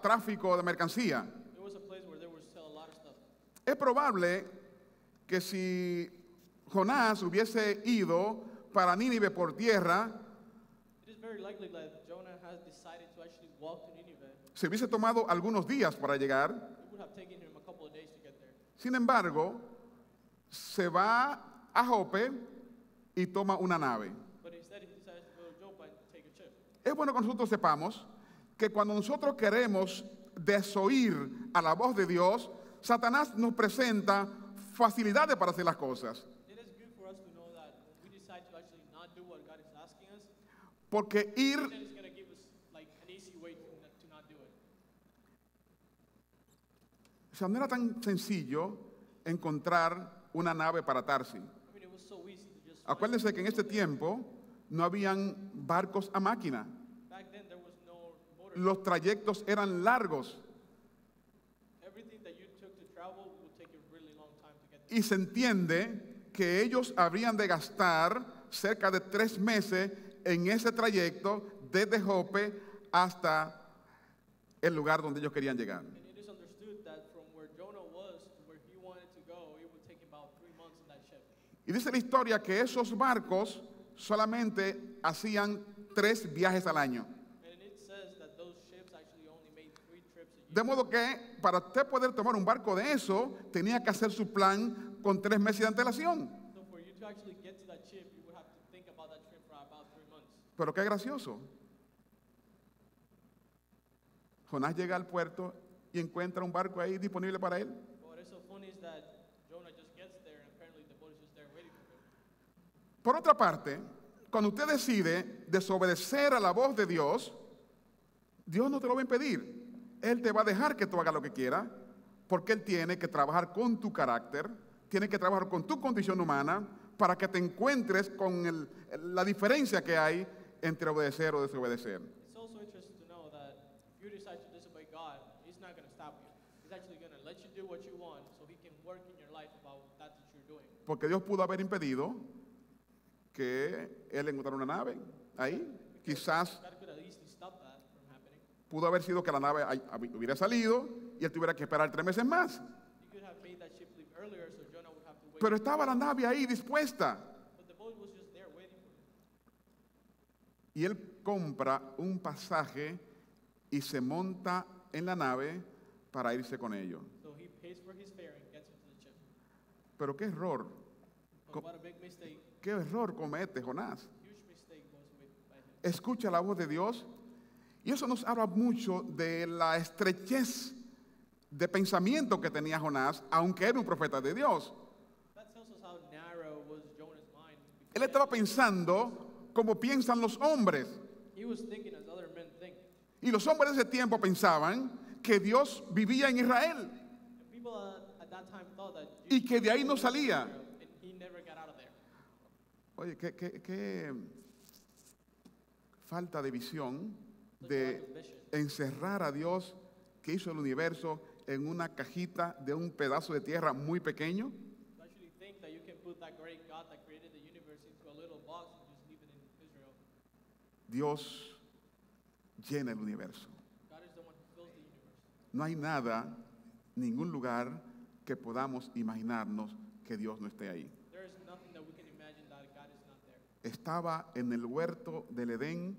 tráfico de mercancía. it was a place where they would sell a lot of stuff. Es probable que si Jonás hubiese ido para Nínive por tierra, It is very likely that Jonah has decided to actually walk to Nineveh. se hubiese tomado algunos días para llegar. It would have taken him a couple of days to get there. Sin embargo, se va a Jope y toma una nave. But instead he decides to go to Joppa and take a ship. Es bueno que nosotros sepamos que cuando nosotros queremos desoír a la voz de Dios, Satanás nos presenta facilidades para hacer las cosas. It is good for us to know that when we decide to actually not do what God is asking us, Porque ir, then it's going to give us like an easy way to not do it. o sea, no era tan sencillo encontrar una nave para Tarsis. I mean, it was so easy to just. Acuérdense que en este tiempo no habían barcos a máquina. Back then there was no motor. Los trayectos eran largos Everything that you took to travel would take a really long time to get there. y se entiende que ellos habrían de gastar cerca de 3 meses en ese trayecto desde Jope hasta el lugar donde ellos querían llegar. And it is understood that from where Jonah was to where he wanted to go, it would take him about 3 months in that ship. Y dice la historia que esos barcos solamente hacían 3 viajes al año. And it says that those ships actually only made 3 trips a year. De modo que para usted poder tomar un barco de eso, tenía que hacer su plan con 3 meses de antelación. So for you to actually get to that ship, you would have to think about that trip for about 3 months. Pero qué gracioso. Jonás llega al puerto y encuentra un barco ahí disponible para él. But what is so funny is that Jonah just gets there and apparently the boat is just there waiting for him. Por otra parte, cuando usted decide desobedecer a la voz de Dios, Dios no te lo va a impedir. Él te va a dejar que tú hagas lo que quieras, porque Él tiene que trabajar con tu carácter, tiene que trabajar con tu condición humana para que te encuentres con la diferencia que hay entre obedecer o desobedecer. It's also interesting to know that if you decide to disobey God, He's not going to stop you. He's actually going to let you do what you want so He can work in your life about that you're doing. Porque Dios pudo haber impedido que Él encontrara una nave ahí. Quizás God could at least stop that from happening. pudo haber sido que la nave hubiera salido y Él tuviera que esperar 3 meses más. He could have made that ship leave earlier so Jonah would have to wait. Pero estaba la nave ahí dispuesta. But the boat was just there waiting for him. Y él compra un pasaje y se monta en la nave para irse con ellos. So he pays for his fare and gets into the ship. Pero qué error, But what a big mistake, qué error comete Jonás. huge mistake was made by him. Escucha la voz de Dios y eso nos habla mucho de la estrechez de pensamiento que tenía Jonás, aunque era un profeta de Dios. That tells us how narrow was Jonah's mind. Él estaba pensando como piensan los hombres. He was thinking as other men think. Y los hombres de ese tiempo pensaban que Dios vivía en Israel And people at that time thought that y que de ahí no salía. and he never got out of there. Oye, qué falta de visión Such de lack of vision. encerrar a Dios que hizo el universo en una cajita de un pedazo de tierra muy pequeño. To actually think that you can put that great God that created the universe into a little box and just leave it in Israel. Dios llena el universo. God is the one who fills the universe. No hay nada, ningún lugar que podamos imaginarnos que Dios no esté ahí. There is nothing that we can imagine that God is not there. Estaba en el huerto del Edén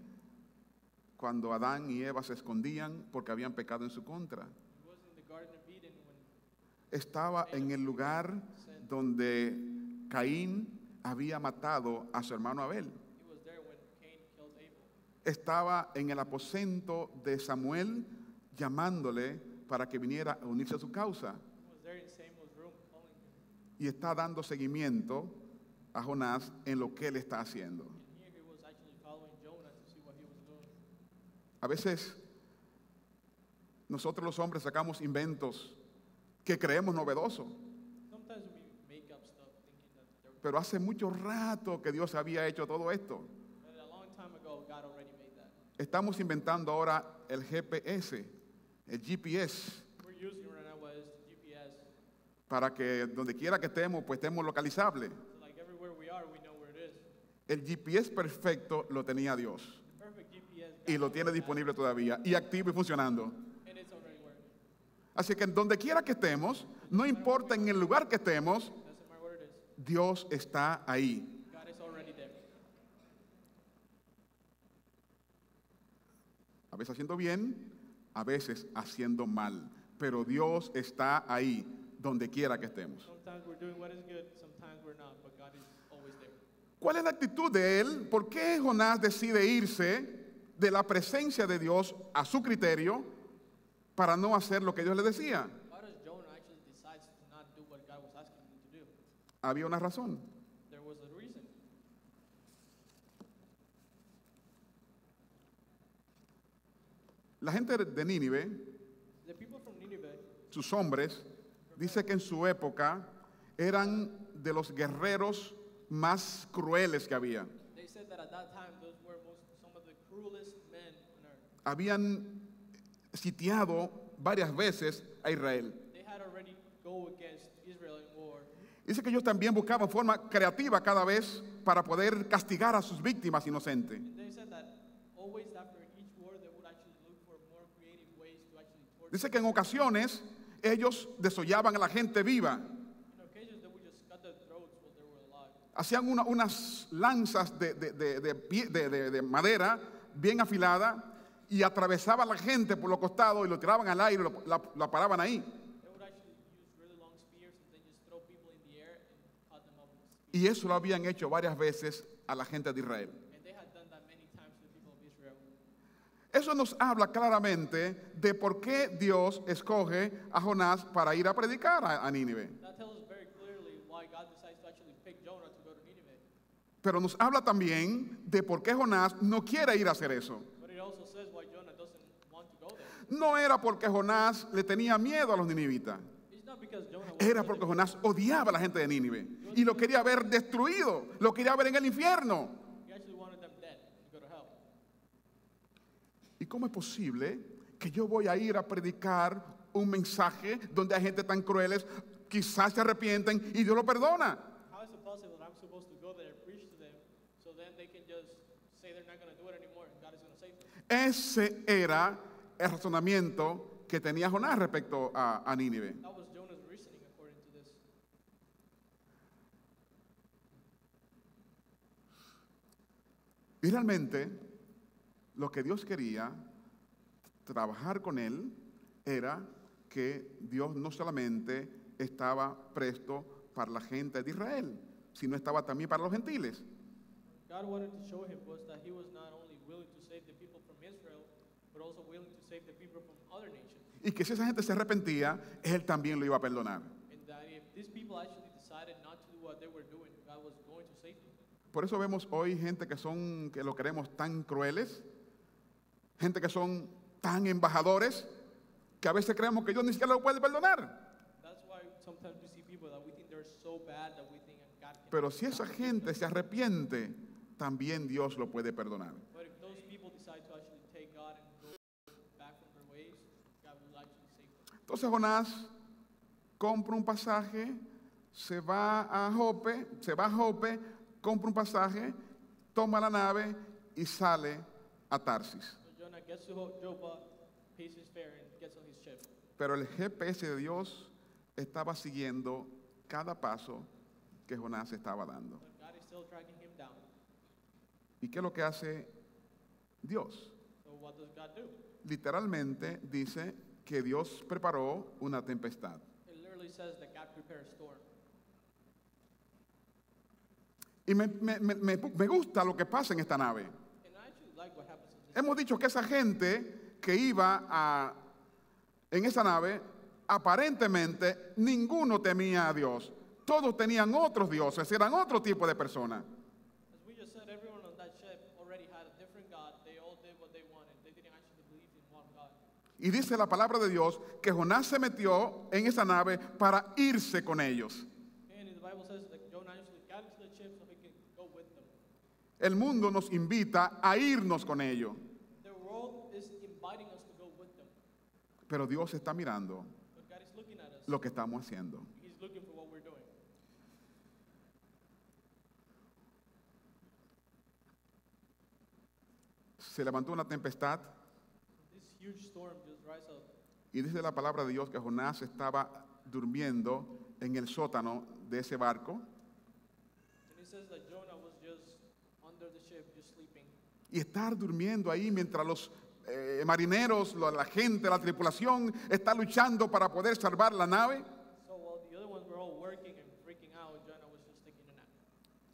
cuando Adán y Eva se escondían porque habían pecado en su contra. He was in the Garden of Eden when Estaba en el lugar donde Caín había matado a su hermano Abel. he was there when Cain killed Abel. estaba en el aposento de Samuel llamándole para que viniera a unirse a su causa. He was there in Samuel's room calling him. Y está dando seguimiento a Jonás en lo que él está haciendo. And here he was actually following Jonah to see what he was doing. A veces nosotros los hombres sacamos inventos que creemos novedosos, Sometimes we make up stuff thinking that there was, pero hace mucho rato que Dios había hecho todo esto. but a long time ago, God already made that. Estamos inventando ahora el GPS, el GPS, We're using right now what is the GPS. para que donde quiera que estemos, pues estemos localizables. So like everywhere we are, we know where it is. El GPS perfecto lo tenía Dios The perfect GPS. y God lo tiene knows that, disponible todavía y activo y funcionando. and it's already working. Así que donde quiera que estemos, no importa en el lugar que estemos, Doesn't matter where it is. Dios está ahí. God is already there. A veces haciendo bien, a veces haciendo mal, pero Dios está ahí donde quiera que estemos. Sometimes we're doing what is good, sometimes we're not, but God is always there. ¿Cuál es la actitud de él? ¿Por qué Jonás decide irse de la presencia de Dios a su criterio para no hacer lo que Dios le decía? Why does Jonah actually decide to not do what God was asking him to do? Había una razón. There was a reason. La gente de Nínive, The people from Nineveh, sus hombres, dice que en su época eran de los guerreros más crueles que había. they said that at that time those were some of the cruelest men on earth. Habían sitiado varias veces a Israel. They had already go against Israel in war. Dice que ellos también buscaban forma creativa cada vez para poder castigar a sus víctimas inocentes. And they said that always after each war they would actually look for more creative ways to actually torture. Dice que en ocasiones ellos desollaban a la gente viva. In occasions they would just cut their throats while they were alive. Hacían unas lanzas de madera bien afilada y atravesaban a la gente por los costados y lo tiraban al aire y la paraban ahí. They would actually use really long spears and then just throw people in the air and cut them up with spears. Y eso lo habían hecho varias veces a la gente de Israel. And they had done that many times to the people of Israel. Eso nos habla claramente de por qué Dios escoge a Jonás para ir a predicar a Nínive. That tells us very clearly why God decides to actually pick Jonah to go to Nineveh. Pero nos habla también de por qué Jonás no quiere ir a hacer eso. But it also says why Jonah doesn't want to go there. No era porque Jonás le tenía miedo a los ninivitas. It's not because Jonah was Era afraid porque of Jonás odiaba a la gente de Nínive y lo quería ver destruido, lo quería ver en el infierno. He actually wanted them dead to go to hell. ¿Y cómo es posible que yo voy a ir a predicar un mensaje donde hay gente tan crueles, quizás se arrepienten y Dios lo perdona? How is it possible that I'm supposed to go there and preach to them so then they can just say they're not going to do it anymore and God is going to save them? Ese era el razonamiento que tenía Jonás respecto a Nínive. That was Jonah's reasoning according to this. Y realmente lo que Dios quería trabajar con él era que Dios no solamente estaba presto para la gente de Israel, sino estaba también para los gentiles. God wanted to show him was that he was not only willing to save the people from Israel, but also willing to save the people from other nations. Y que si esa gente se arrepentía, él también lo iba a perdonar. And that if these people actually decided not to do what they were doing, God was going to save them. Por eso vemos hoy gente que lo queremos tan crueles, gente que son tan embajadores, que a veces creemos que Dios ni siquiera lo puede perdonar. That's why sometimes we see people that we think they're so bad that we think God can. Pero si esa gente se arrepiente, también Dios lo puede perdonar. But if those people decide to actually take God and go back from their ways, God will actually save them. Entonces Jonás compra un pasaje, se va a Jope, compra un pasaje, toma la nave y sale a Tarsis. So Jonah gets to Joppa, pays his fare, and gets on his ship. Pero el GPS de Dios estaba siguiendo cada paso que Jonás estaba dando. But God is still tracking him down. ¿Y qué es lo que hace Dios? So what does God do? Literalmente dice que Dios preparó una tempestad. It literally says that God prepared a storm. Y me gusta lo que pasa en esta nave. And I actually like what happens in hemos dicho que esa gente que iba en esa nave, aparentemente ninguno temía a Dios. Todos tenían otros dioses, eran otro tipo de personas. As we just said, everyone on that ship already had a different God. They all did what they wanted. They didn't actually believe in one God. Y dice la palabra de Dios que Jonás se metió en esa nave para irse con ellos. And the Bible says that Jonah actually got into the ship so he could go with them. El mundo nos invita a irnos con ellos, The world is inviting us to go with them. pero Dios está mirando But God is looking at us. lo que estamos haciendo. He's looking for what we're doing. Se levantó una tempestad This huge storm just rise up. y dice la palabra de Dios que Jonás estaba durmiendo en el sótano de ese barco. And it says that Jonah was just under the ship, just sleeping. Y estar durmiendo ahí mientras los marineros, la gente, la tripulación está luchando para poder salvar la nave. So while the other ones were all working and freaking out, Jonah was just taking a nap.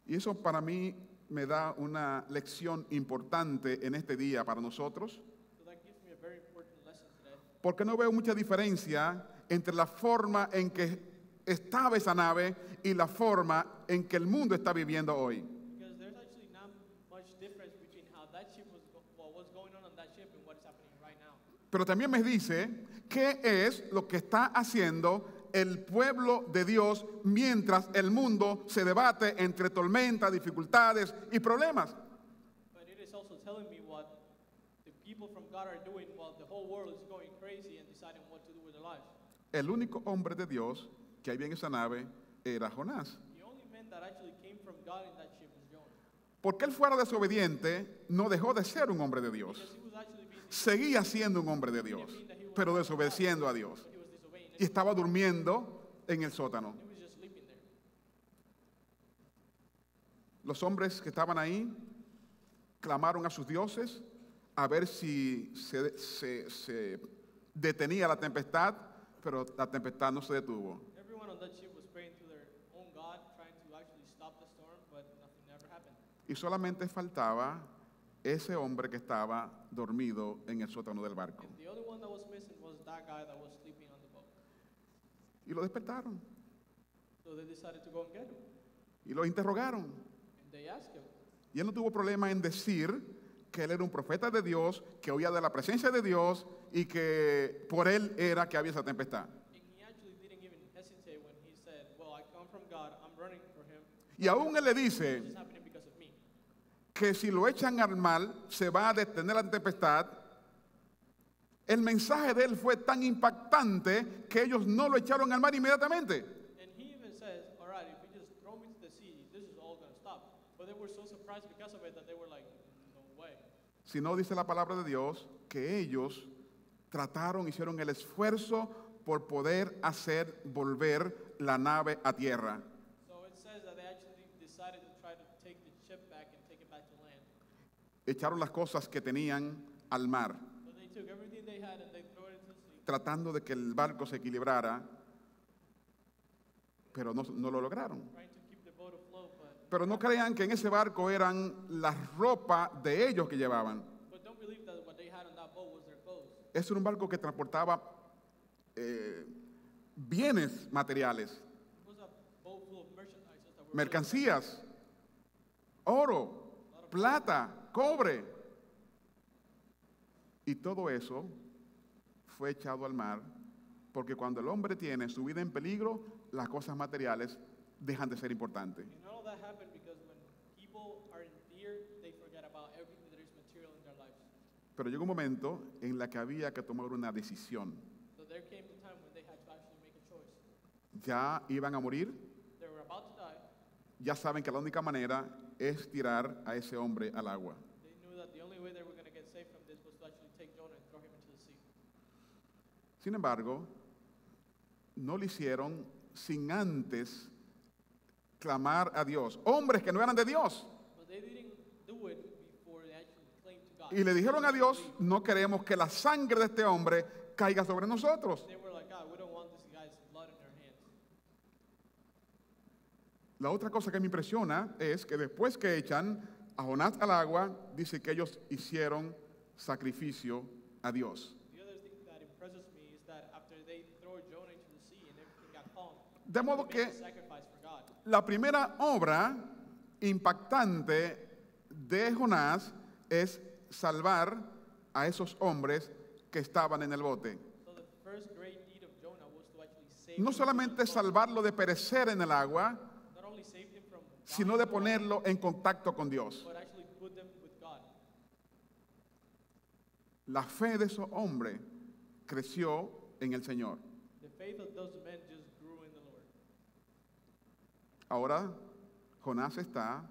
Y eso para mí me da una lección importante en este día para nosotros, So that gives me a very important lesson today. porque no veo mucha diferencia entre la forma en que estaba esa nave y la forma en que el mundo está viviendo hoy. Because there's actually not much difference between how that ship was, what was going on that ship and what is happening right now. Pero también me dice qué es lo que está haciendo el pueblo de Dios mientras el mundo se debate entre tormentas, dificultades y problemas. But it is also telling me what the people from God are doing while the whole world is going crazy and deciding what to do with their lives. El único hombre de Dios que había en esa nave era Jonás. The only man that actually came from God in that ship was Jonah. Porque él fuera desobediente, no dejó de ser un hombre de Dios. Because he was actually being Seguía siendo un hombre de Dios, pero desobedeciendo a Dios. he was disobeying. Y estaba durmiendo en el sótano. He was just sleeping there. Los hombres que estaban ahí clamaron a sus dioses a ver si se detenía la tempestad, pero la tempestad no se detuvo. Everyone on that ship was praying to their own God, trying to actually stop the storm, but nothing ever happened. Y solamente faltaba ese hombre que estaba dormido en el sótano del barco. And the only one that was missing was that guy that was sleeping on the boat. Y lo despertaron So they decided to go and get him. y lo interrogaron. And they asked him. Y él no tuvo problema en decir que él era un profeta de Dios, que oía de la presencia de Dios y que por él era que había esa tempestad. And he actually didn't even hesitate when he said, well, I come from God, I'm running for him. Y aún él le dice This is happening because of me. que si lo echan al mar se va a detener la tempestad. El mensaje de él fue tan impactante que ellos no lo echaron al mar inmediatamente. And he even says, all right, if you just throw me to the sea, this is all going to stop. But they were so surprised because of it that they were like, no way. Si no, dice la palabra de Dios que ellos hicieron el esfuerzo por poder hacer volver la nave a tierra. So it says that they actually decided to try to take the ship back and take it back to land. Echaron las cosas que tenían al mar, So they took everything they had and they threw it into the sea, tratando de que el barco se equilibrara, pero no lo lograron. trying to keep the boat afloat. Pero no crean que en ese barco eran la ropa de ellos que llevaban. But don't believe that what they had on that boat was their clothes. Es un barco que transportaba bienes materiales, It was a boat full of merchandise that were mercancías, oro, plata, cobre. Y todo eso fue echado al mar, porque cuando el hombre tiene su vida en peligro, las cosas materiales dejan de ser importantes. And all that happened because when people are in fear, they forget about everything that is material in their lives. Pero llegó un momento en la que había que tomar una decisión. So there came the time when they had to actually make a choice. Ya iban a morir, They were about to die. ya saben que la única manera es tirar a ese hombre al agua. They knew that the only way they were going to get safe from this was to actually take Jonah and throw him into the sea. Sin embargo, no lo hicieron sin antes clamar a Dios. Hombres que no eran de Dios. But they didn't do it before they actually claimed to God. Y le dijeron a Dios, no queremos que la sangre de este hombre caiga sobre nosotros. They were like, God, we don't want this guy's blood in our hands. La otra cosa que me impresiona es que después que echan a Jonás al agua, dice que ellos hicieron sacrificio a Dios. The other thing that impresses me is that after they throw Jonah into the sea and everything got calm, De modo they made que a sacrifice for God. la primera obra impactante de Jonás es salvar a esos hombres que estaban en el bote. So the first great deed of Jonah was to actually save No him from solamente the boat. salvarlo de perecer en el agua, Not only saved him from dying sino de in the water, ponerlo en contacto con Dios. but actually put them with God. La fe de esos hombres creció en el Señor. The faith of those men just grew in the Lord. Ahora Jonás está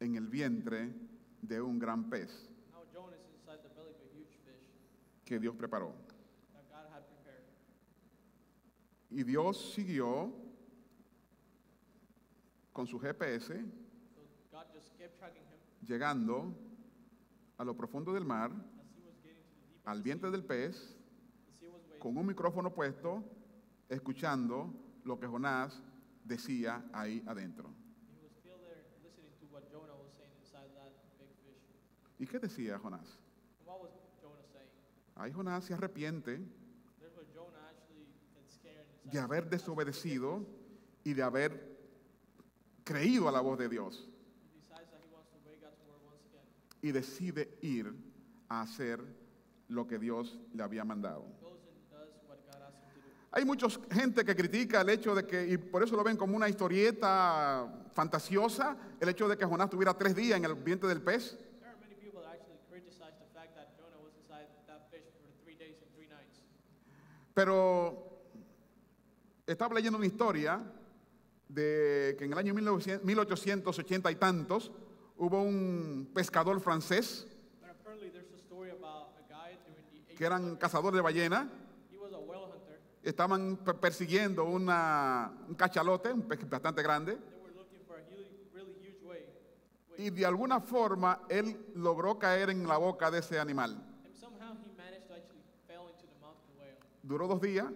en el vientre de un gran pez Now Jonah is inside the belly of a huge fish que Dios preparó. that God had prepared. Y Dios siguió con su GPS So God just kept tracking him llegando a lo profundo del mar, as he was getting to the deep al of the vientre sea. del pez, The sea was waiting. con un micrófono puesto, escuchando lo que Jonás decía ahí adentro. He was still there listening to what Jonah was saying inside that big fish. ¿Y qué decía Jonás? And what was Jonah saying? Ahí Jonás se arrepiente There's where Jonah actually gets scared inside. de haber desobedecido y de haber creído a la voz de Dios. He decides that he wants to obey God's word once again. Y decide ir a hacer lo que Dios le había mandado. Goes and does what God asked him to do. Hay mucha gente que critica el hecho de que, y por eso lo ven como una historieta fantasiosa, el hecho de que Jonás tuviera 3 días en el vientre del pez. There are many people that actually criticize the fact that Jonah was inside that fish for 3 days and 3 nights. Pero estaba leyendo una historia de que en el año 1880 y tantos hubo un pescador francés But apparently there's a story about a guy during the que eran 1800s. cazadores de ballena. He was a whale hunter. Estaban persiguiendo un cachalote, un pez bastante grande, They were looking for a really huge whale. y de alguna forma él logró caer en la boca de ese animal. And somehow he managed to actually fell into the mouth of the whale. Duró 2 días,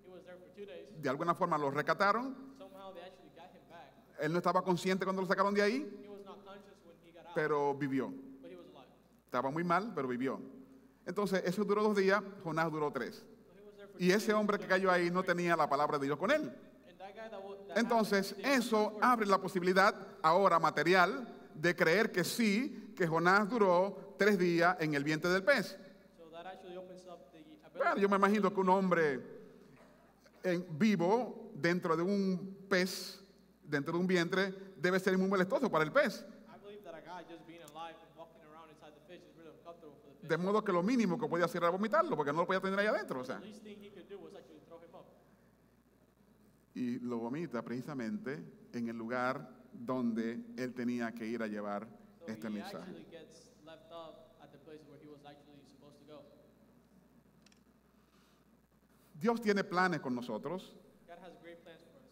He was there for 2 days. de alguna forma lo rescataron. Somehow they actually got him back. Él no estaba consciente cuando lo sacaron de ahí, He was not conscious when he got out, pero vivió. but he was alive. Estaba muy mal, pero vivió. Entonces, eso duró 2 días, Jonás duró 3. So he was there for Y 2 ese days, hombre que Jonah cayó ahí was no free. tenía la palabra de Dios con él. And that guy that Entonces, happened, they didn't eso have his word. abre la posibilidad ahora material de creer que sí, que Jonás duró 3 días en el vientre del pez. So that actually opens up the ability. Bueno, yo me imagino que un hombre vivo dentro de un pez, dentro de un vientre, debe ser muy molestoso para el pez. I believe that a guy just being alive and walking around inside the fish is really uncomfortable for the fish. De modo que lo mínimo que podía hacer era vomitarlo, porque no lo podía tener ahí adentro. O sea, The least thing he could do was actually throw him up. y lo vomita precisamente en el lugar donde él tenía que ir a llevar So este he mensaje. actually gets left up at the place where he was actually supposed to go. Dios tiene planes con nosotros. God has great plans for us.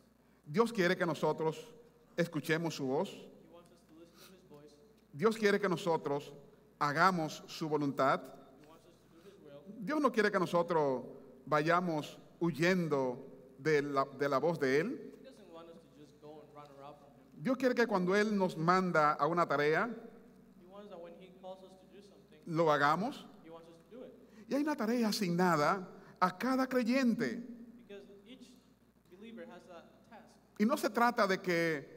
Dios quiere que nosotros escuchemos su voz. He wants us to listen to his voice. Dios quiere que nosotros hagamos su voluntad. He wants us to do his will. Dios no quiere que nosotros vayamos huyendo de la voz de Él. He doesn't want us to just go and run around from him. Dios quiere que cuando Él nos manda a una tarea, He wants that when he calls us to do something, lo hagamos. he wants us to do it. Y hay una tarea asignada a cada creyente. Because each believer has a task. Y no se trata de que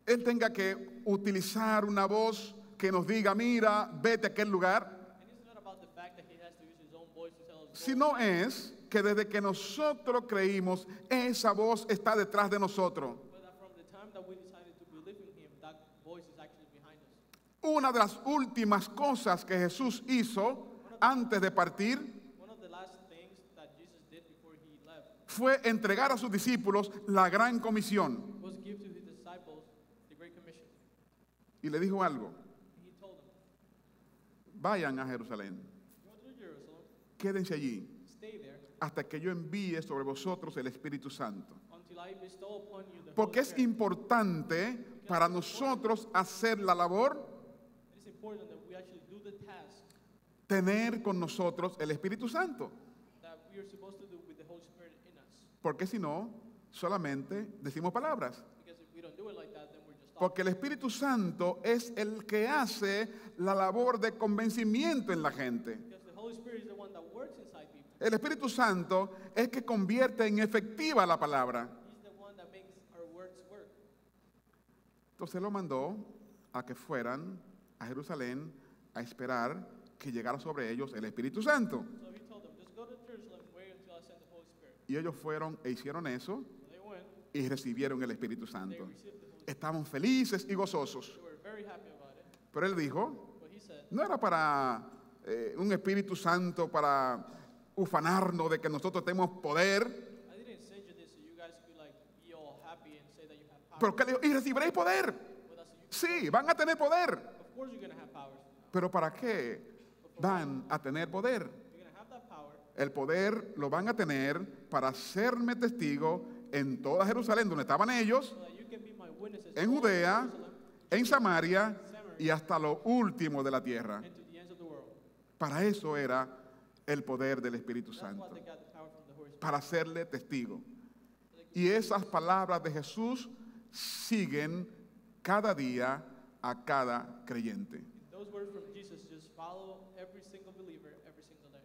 Él tenga que utilizar una voz que nos diga, mira, vete a aquel lugar, And it's not about the fact that he has to use his own voice to tell us, go. sino es que desde que nosotros creímos, esa voz está detrás de nosotros. But that from the time that we decided to believe in him, that voice is actually behind us. Una de las últimas cosas que Jesús hizo antes de partir One of the last things that Jesus did before he left fue entregar a sus discípulos la gran comisión. was give to his disciples the Great Commission. Y le dijo algo, And he told them, vayan a Jerusalén, go to Jerusalem, quédense allí stay there, hasta que yo envíe sobre vosotros el Espíritu Santo. until I bestow upon you the Porque Holy es Spirit. importante para nosotros hacer la labor, It is important that we actually do the task tener con nosotros el Espíritu Santo. that we are supposed to do with the Holy Spirit in us. Porque si no, solamente decimos palabras. Because if we don't do it like that, then we're just Porque el Espíritu Santo es el que hace la labor de convencimiento en la gente. Because the Holy Spirit is the one that works inside people. El Espíritu Santo es que convierte en efectiva la palabra. He's the one that makes our words work. Entonces lo mandó a que fueran a Jerusalén a esperar que llegara sobre ellos el Espíritu Santo. So he told them, just go to Jerusalem, wait until I send the Holy Spirit. Y ellos fueron e hicieron eso So they went, y recibieron el Espíritu they Santo. received the Holy Spirit. Estaban felices y gozosos. They were very happy about it. Pero él dijo, But he said, no era para un Espíritu Santo para ufanarnos de que nosotros tenemos poder. I didn't send you this so you guys could like be all happy and say that you have power. Pero que le dijo, y recibiréis poder. But that's you, Sí, van a tener poder. of course you're going to have powers. Pero ¿para qué van a tener poder? You're going to have that power. El poder lo van a tener para hacerme testigo en toda Jerusalén, donde estaban ellos, So that you can be my witnesses en all over Judea, Jerusalem en Samaria y hasta lo último de la tierra. and to the ends of the world. Para eso era el poder del Espíritu That's Santo, why they got the power from the Holy Spirit. para hacerle testigo. Y esas palabras de Jesús siguen cada día a cada creyente. Those words from Jesus just follow every single believer every single day.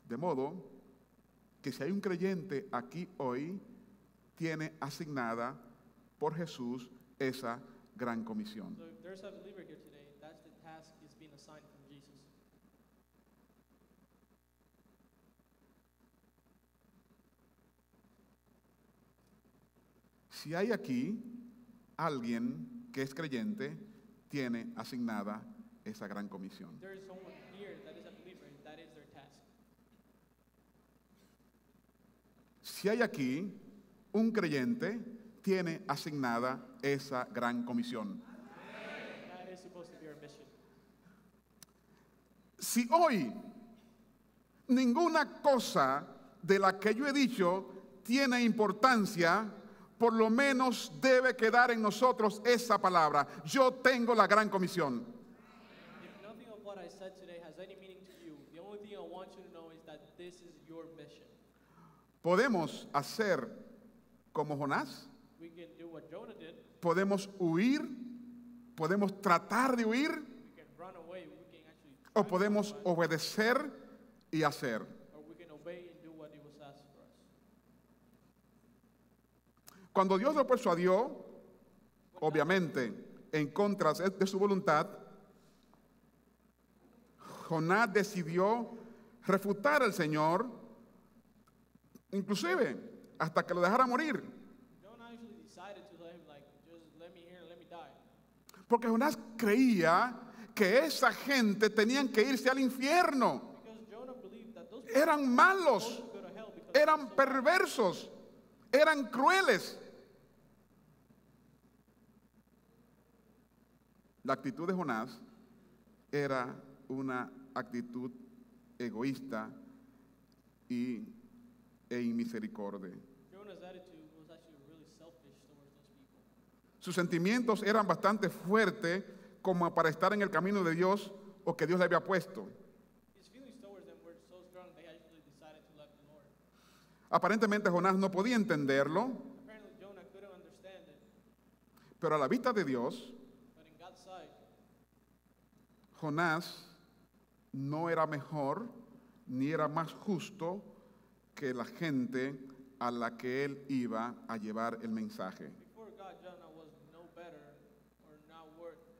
De modo que si hay un creyente aquí hoy, tiene asignada por Jesús esa gran comisión. So if there's a believer here today, that's the task is being assigned from Jesus. Si hay aquí alguien que es creyente, tiene asignada esa gran comisión. There is someone here that is a believer, and that is their task. Si hay aquí un creyente, tiene asignada esa gran comisión. That is supposed to be our mission. Si hoy ninguna cosa de la que yo he dicho tiene importancia, por lo menos debe quedar en nosotros esa palabra. Yo tengo la gran comisión. If nothing of what I said today has any meaning to you, the only thing I want you to know is that this is your mission. Podemos hacer como Jonás, We can do what Jonah did. podemos huir, podemos tratar de huir, We can run away. We can actually try o to podemos run away, obedecer y hacer. or we can obey and do what he was asked for us. Cuando Dios lo persuadió, obviamente, en contra de su voluntad, Jonás decidió refutar al Señor, inclusive hasta que lo dejara morir. Jonah actually decided to let him like just let me here and let me die. Porque Jonás creía que esa gente tenían que irse al infierno. Because Jonah believed that those people Eran were malos, supposed to go to hell because eran they were so bad. perversos, eran crueles. La actitud de Jonás era una actitud egoísta e inmisericordia. Jonah's attitude was actually really selfish towards those people. Sus sentimientos eran bastante fuertes como para estar en el camino de Dios o que Dios le había puesto. His feelings towards them were so strong they actually decided to left the Lord. Aparentemente Jonás no podía entenderlo, Apparently Jonah couldn't understand it, pero a la vista de Dios, but in God's sight, Jonás no era mejor ni era más justo que la gente a la que él iba a llevar el mensaje. before God, Jonah was no better or not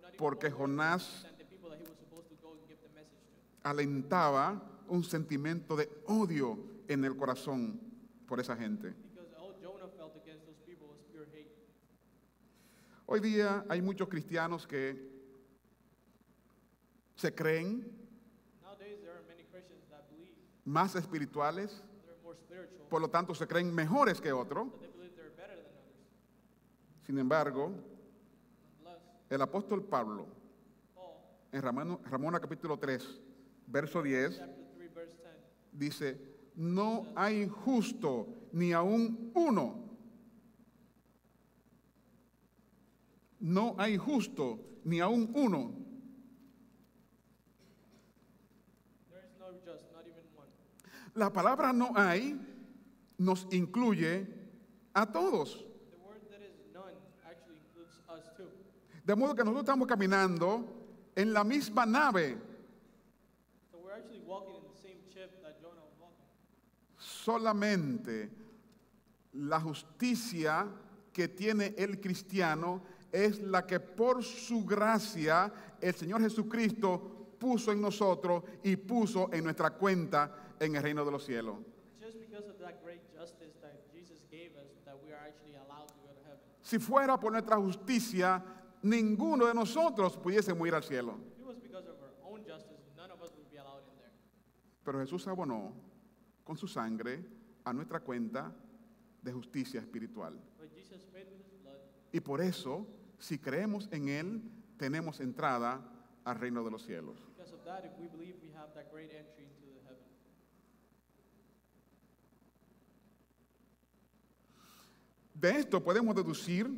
even Porque more worthy Jonás than the people that he was supposed to go and give the message to. alentaba un sentimiento de odio en el corazón por esa gente. Because all Jonah felt against those people was pure hate. Hoy día hay muchos cristianos que se creen Nowadays there are many Christians that believe más espirituales, they're more spiritual, por lo tanto se creen mejores que otros. that they believe they're better than others. Sin embargo, Nonetheless, el apóstol Pablo, Paul, en Ramona capítulo 3, verso 10, chapter 3, verse 10, dice, no hay justo ni aún uno. No hay justo ni aún uno. there is no just, not even one. La palabra no hay nos incluye a todos. The word that is none actually includes us too. De modo que nosotros estamos caminando en la misma nave, So we're actually walking in the same ship that Jonah was walking. solamente la justicia que tiene el cristiano es la que por su gracia el Señor Jesucristo puso en nosotros y puso en nuestra cuenta en el reino de los cielos. Just because of that great justice that Jesus gave us, that we are actually allowed to go to heaven. Si fuera por nuestra justicia, ninguno de nosotros pudiésemos ir al cielo. If it was because of our own justice, none of us would be allowed in there. Pero Jesús abonó con su sangre a nuestra cuenta de justicia espiritual. But Jesus paid with his blood, Y por eso, si creemos en Él, tenemos entrada al reino de los cielos. because of that, if we believe, we have that great entry into the heaven. De esto podemos deducir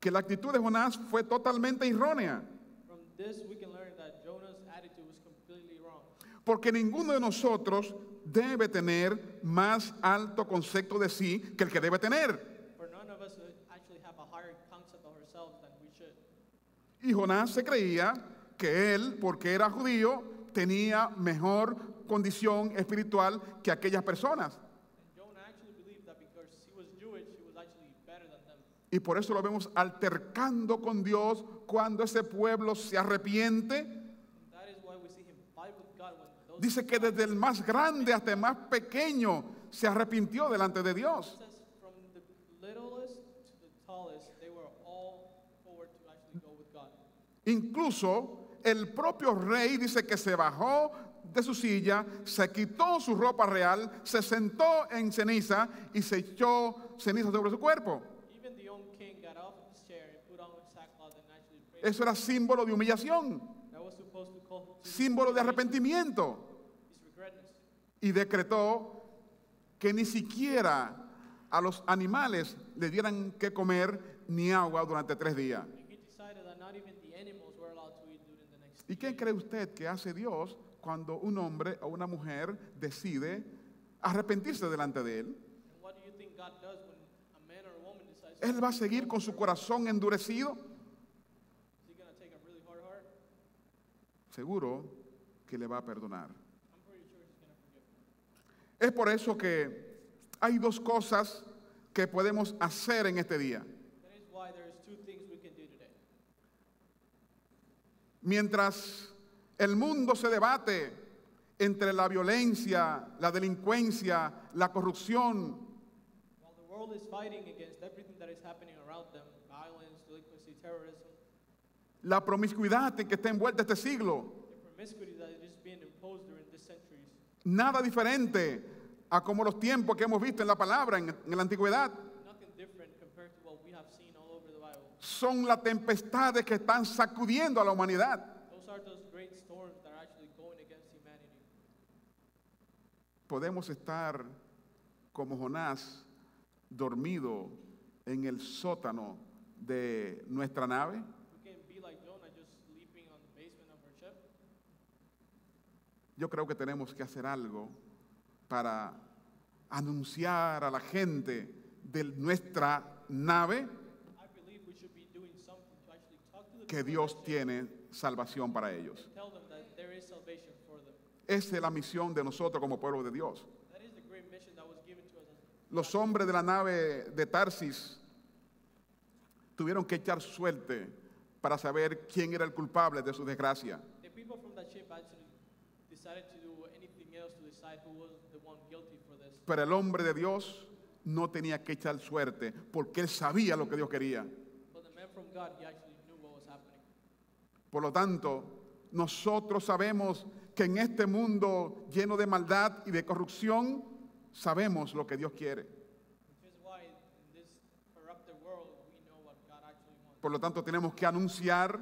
que la actitud de Jonás fue totalmente errónea, From this, we can learn that Jonah's attitude was completely wrong. porque ninguno de nosotros debe tener más alto concepto de sí que el que debe tener. For none of us actually have a higher concept of ourselves than we should. Y Jonás se creía que él, porque era judío, tenía mejor condición espiritual que aquellas personas. And Jonah actually believed that because he was Jewish, he was actually better than them. Y por eso lo vemos altercando con Dios cuando ese pueblo se arrepiente. And that is why we see him fight with God when those Dice que desde el más grande hasta el más pequeño se arrepintió delante de Dios. says from the littlest to the tallest, they were all forward to actually go with God. Incluso el propio rey dice que se bajó de su silla, se quitó su ropa real, se sentó en ceniza y se echó ceniza sobre su cuerpo. Even the young king got off of his chair and put on sackcloth and actually prayed. Eso era símbolo de humillación, That was supposed to call to símbolo de arrepentimiento. his regretness. Y decretó que ni siquiera a los animales le dieran que comer ni agua durante 3 días. And he decided that not even the animals were allowed to eat during the next ¿Y qué cree usted que hace Dios cuando un hombre o una mujer decide arrepentirse delante de Él? And what do you think God does when a man or a woman decides ¿Él va a seguir con su corazón endurecido? is he going to take a really hard heart? Seguro que le va a perdonar. I'm pretty sure he's going to forgive. Es por eso que hay 2 cosas que podemos hacer en este día. That is why there's 2 things we can do today. Mientras el mundo se debate entre la violencia, la delincuencia, la corrupción, While the world is fighting against everything that is happening around them, violence, delinquency, terrorism, la promiscuidad en que está envuelta este siglo, the promiscuity that is being imposed during these centuries, nada diferente a como los tiempos que hemos visto en la palabra en la antigüedad. nothing different compared to what we have seen all over the Bible. Son las tempestades que están sacudiendo a la humanidad. Those are those great storms that are actually going against humanity. Podemos estar como Jonás, dormido en el sótano de nuestra nave. We can be like Jonah, just sleeping on the basement of our ship. Yo creo que tenemos que hacer algo para anunciar a la gente de nuestra nave I believe we should be doing something to actually talk to the que people Dios on that ship tiene salvación para ellos. and tell them that there is salvation for them. Esa es la misión de nosotros como pueblo de Dios. That is the great mission that was given to us as Los hombres de la nave de Tarsis tuvieron que echar suerte para saber quién era el culpable de su desgracia. the people from that ship actually decided to do anything else to decide who was the one guilty for this. Pero el hombre de Dios no tenía que echar suerte porque él sabía lo que Dios quería. But the man from God, he actually knew what was happening. Por lo tanto, nosotros sabemos que en este mundo lleno de maldad y de corrupción, sabemos lo que Dios quiere. Which is why in this corrupted world, we know what God actually wants. Por lo tanto, tenemos que anunciar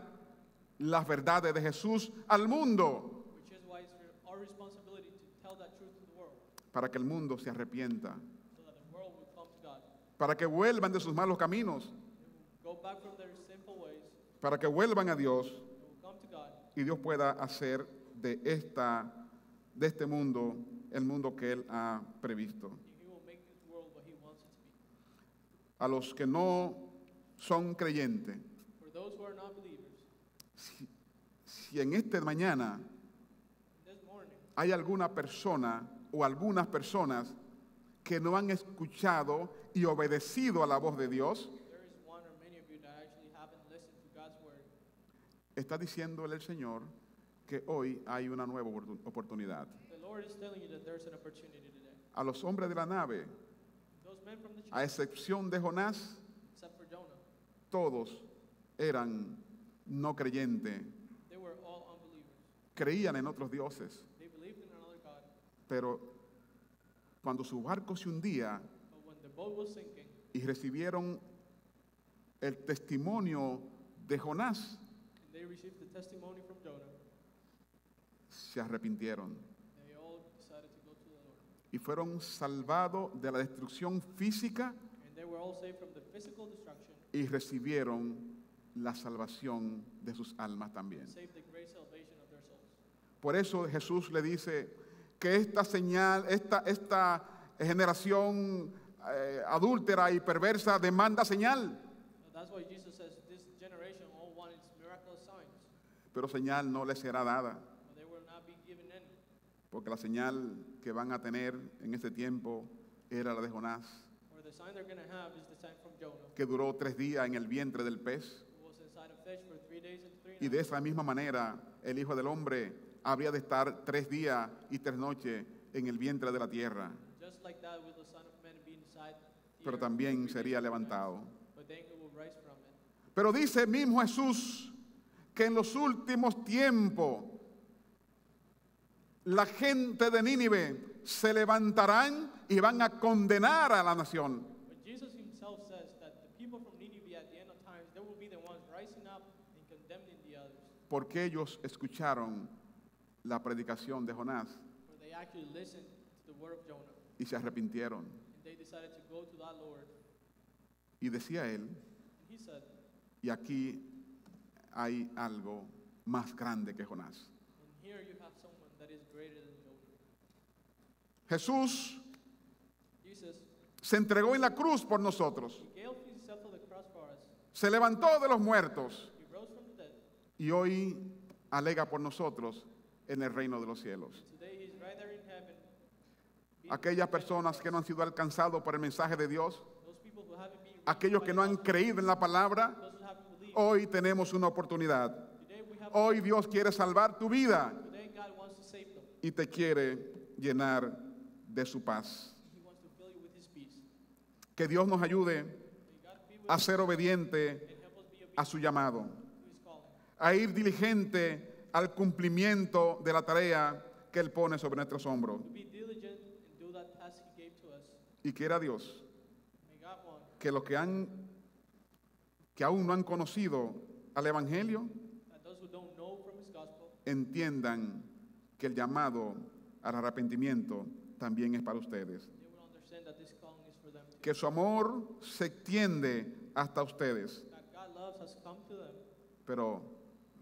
las verdades de Jesús al mundo Which is why it's our responsibility to tell that truth to the world, para que el mundo se arrepienta, so that the world will come to God. para que vuelvan de sus malos caminos, They will go back from their sinful ways, para que vuelvan a Dios they will come to God, y Dios pueda hacer de este mundo el mundo que Él ha previsto. and He will make this world what He wants it to be. A los que no son creyentes, For those who are not believers, si en esta mañana this morning, hay alguna persona o algunas personas que no han escuchado y obedecido a la voz de Dios, there is one or many of you that actually haven't listened to God's word. está diciéndole el Señor que hoy hay una nueva oportunidad. The Lord is telling you that there's an opportunity today. A los hombres de la nave, Those men from the a church, excepción de Jonás, except for Jonah, todos eran no creyentes, they were all unbelievers. creían en otros dioses, They believed in another God. pero cuando su barco se hundía But when the boat was sinking, y recibieron el testimonio de Jonás, and they received the testimony from Jonah, se arrepintieron they all decided to go to the Lord. y fueron salvados de la destrucción física And they were all saved from the physical destruction, y recibieron la salvación de sus almas también. saved the great salvation of their souls. Por eso Jesús le dice que esta señal, esta generación adúltera y perversa demanda señal, So that's why Jesus says this generation all wants miraculous signs, pero señal no les será dada, but they will not be given any. porque la señal que van a tener en ese tiempo era la de Jonás, Or the sign they're going to have is the sign from Jonah, que duró 3 días en el vientre del pez. who was inside a fish for 3 days and 3 Y de nights. esa misma manera, el Hijo del Hombre habría de estar 3 días y 3 noches en el vientre de la tierra, Just like that will the Son of Man be inside the pero earth también for 3 sería days and 3 nights. levantado. But then he will rise from it. Pero dice mismo Jesús que en los últimos tiempos la gente de Nínive se levantarán y van a condenar a la nación. But Jesus himself says that the people from Nineveh at the end of times, they will be the ones rising up and condemning the others. Porque ellos escucharon la predicación de Jonás For they actually listened to the word of Jonah. y se arrepintieron. And they decided to go to that Lord. Y decía él, And he said, y aquí hay algo más grande que Jonás. and here you have someone that is greater than Jonah. Jesús Jesus, se entregó en la cruz por nosotros, he gave himself to the cross for us. se levantó de los muertos He rose from the dead. y hoy alega por nosotros en el reino de los cielos. Today he's right there in heaven. being Aquellas defended personas for que us. no han sido alcanzados por el mensaje de Dios, Those people who haven't been reached aquellos by que the no han gospel, creído en la palabra, those who haven't believed. hoy tenemos una oportunidad. Today we have Hoy Dios quiere salvar tu vida Today God wants to save them. y te quiere llenar de su paz. He wants to fill you with his peace. Que Dios nos ayude May God be with a us ser obediente and help us be a obedient su llamado, to his calling. a ir diligente al cumplimiento de la tarea que Él pone sobre nuestros hombros. To be diligent and do that task he gave to us. Y quiera Dios May God want que los que aún no han conocido al Evangelio that those who don't know from his gospel, entiendan que el llamado al arrepentimiento también es para ustedes. they will understand that this calling is for them too. Que su amor se extiende hasta ustedes, That God loves has come to them, pero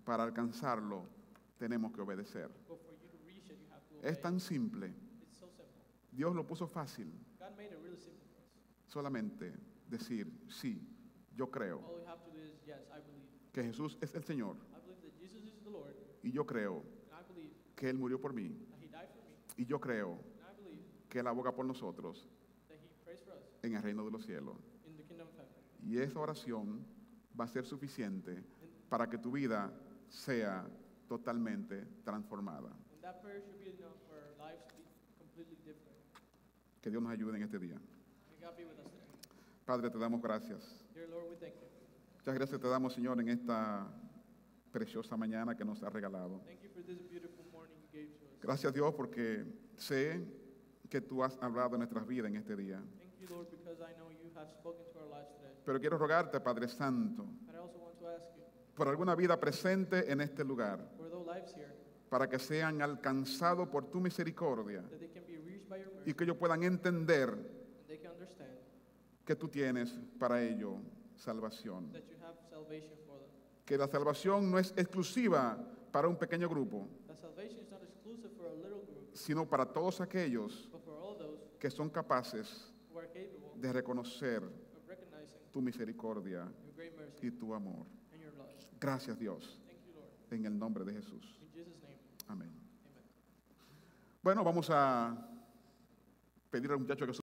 para alcanzarlo tenemos que obedecer. but for you to reach it, you have to obey. Es tan simple. It's so simple. Dios lo puso fácil. God made it really simple for us. Solamente decir, sí, yo creo All we have to do is, yes, I believe. que Jesús es el Señor I believe that Jesus is the Lord, y yo creo and I believe que Él murió por mí that he died for me, y yo creo and I believe que Él aboga por nosotros that he prays for us en el reino de los cielos. in the kingdom of heaven. Y esa oración va a ser suficiente para que tu vida sea totalmente transformada. And that prayer should be enough for our lives to be completely different. Que Dios nos ayude en este día. May God be with us today. Padre, te damos gracias. Dear Lord, we thank you. Muchas gracias te damos, Señor, en esta preciosa mañana que nos has regalado. Thank you for this beautiful morning you gave to us. Gracias, Dios, porque sé que tú has hablado en nuestras vidas en este día. Thank you, Lord, because I know you have spoken to our lives today. Pero quiero rogarte, Padre Santo, But I also want to ask you, por alguna vida presente en este lugar, for those lives here, para que sean alcanzados por tu misericordia that they can be reached by your y mercy, que ellos puedan entender and they can understand que tú tienes para ello salvación. that you have salvation for them. Que la salvación no es exclusiva para un pequeño grupo, That salvation is not exclusive for a little group, sino para todos aquellos but for all those que son capaces who are capable de reconocer of recognizing tu misericordia your great mercy, y tu amor. and your love. Gracias, Dios, Thank you, Lord. en el nombre de Jesús. In Jesus' name, Amén. amen. Bueno, vamos a pedir al muchacho que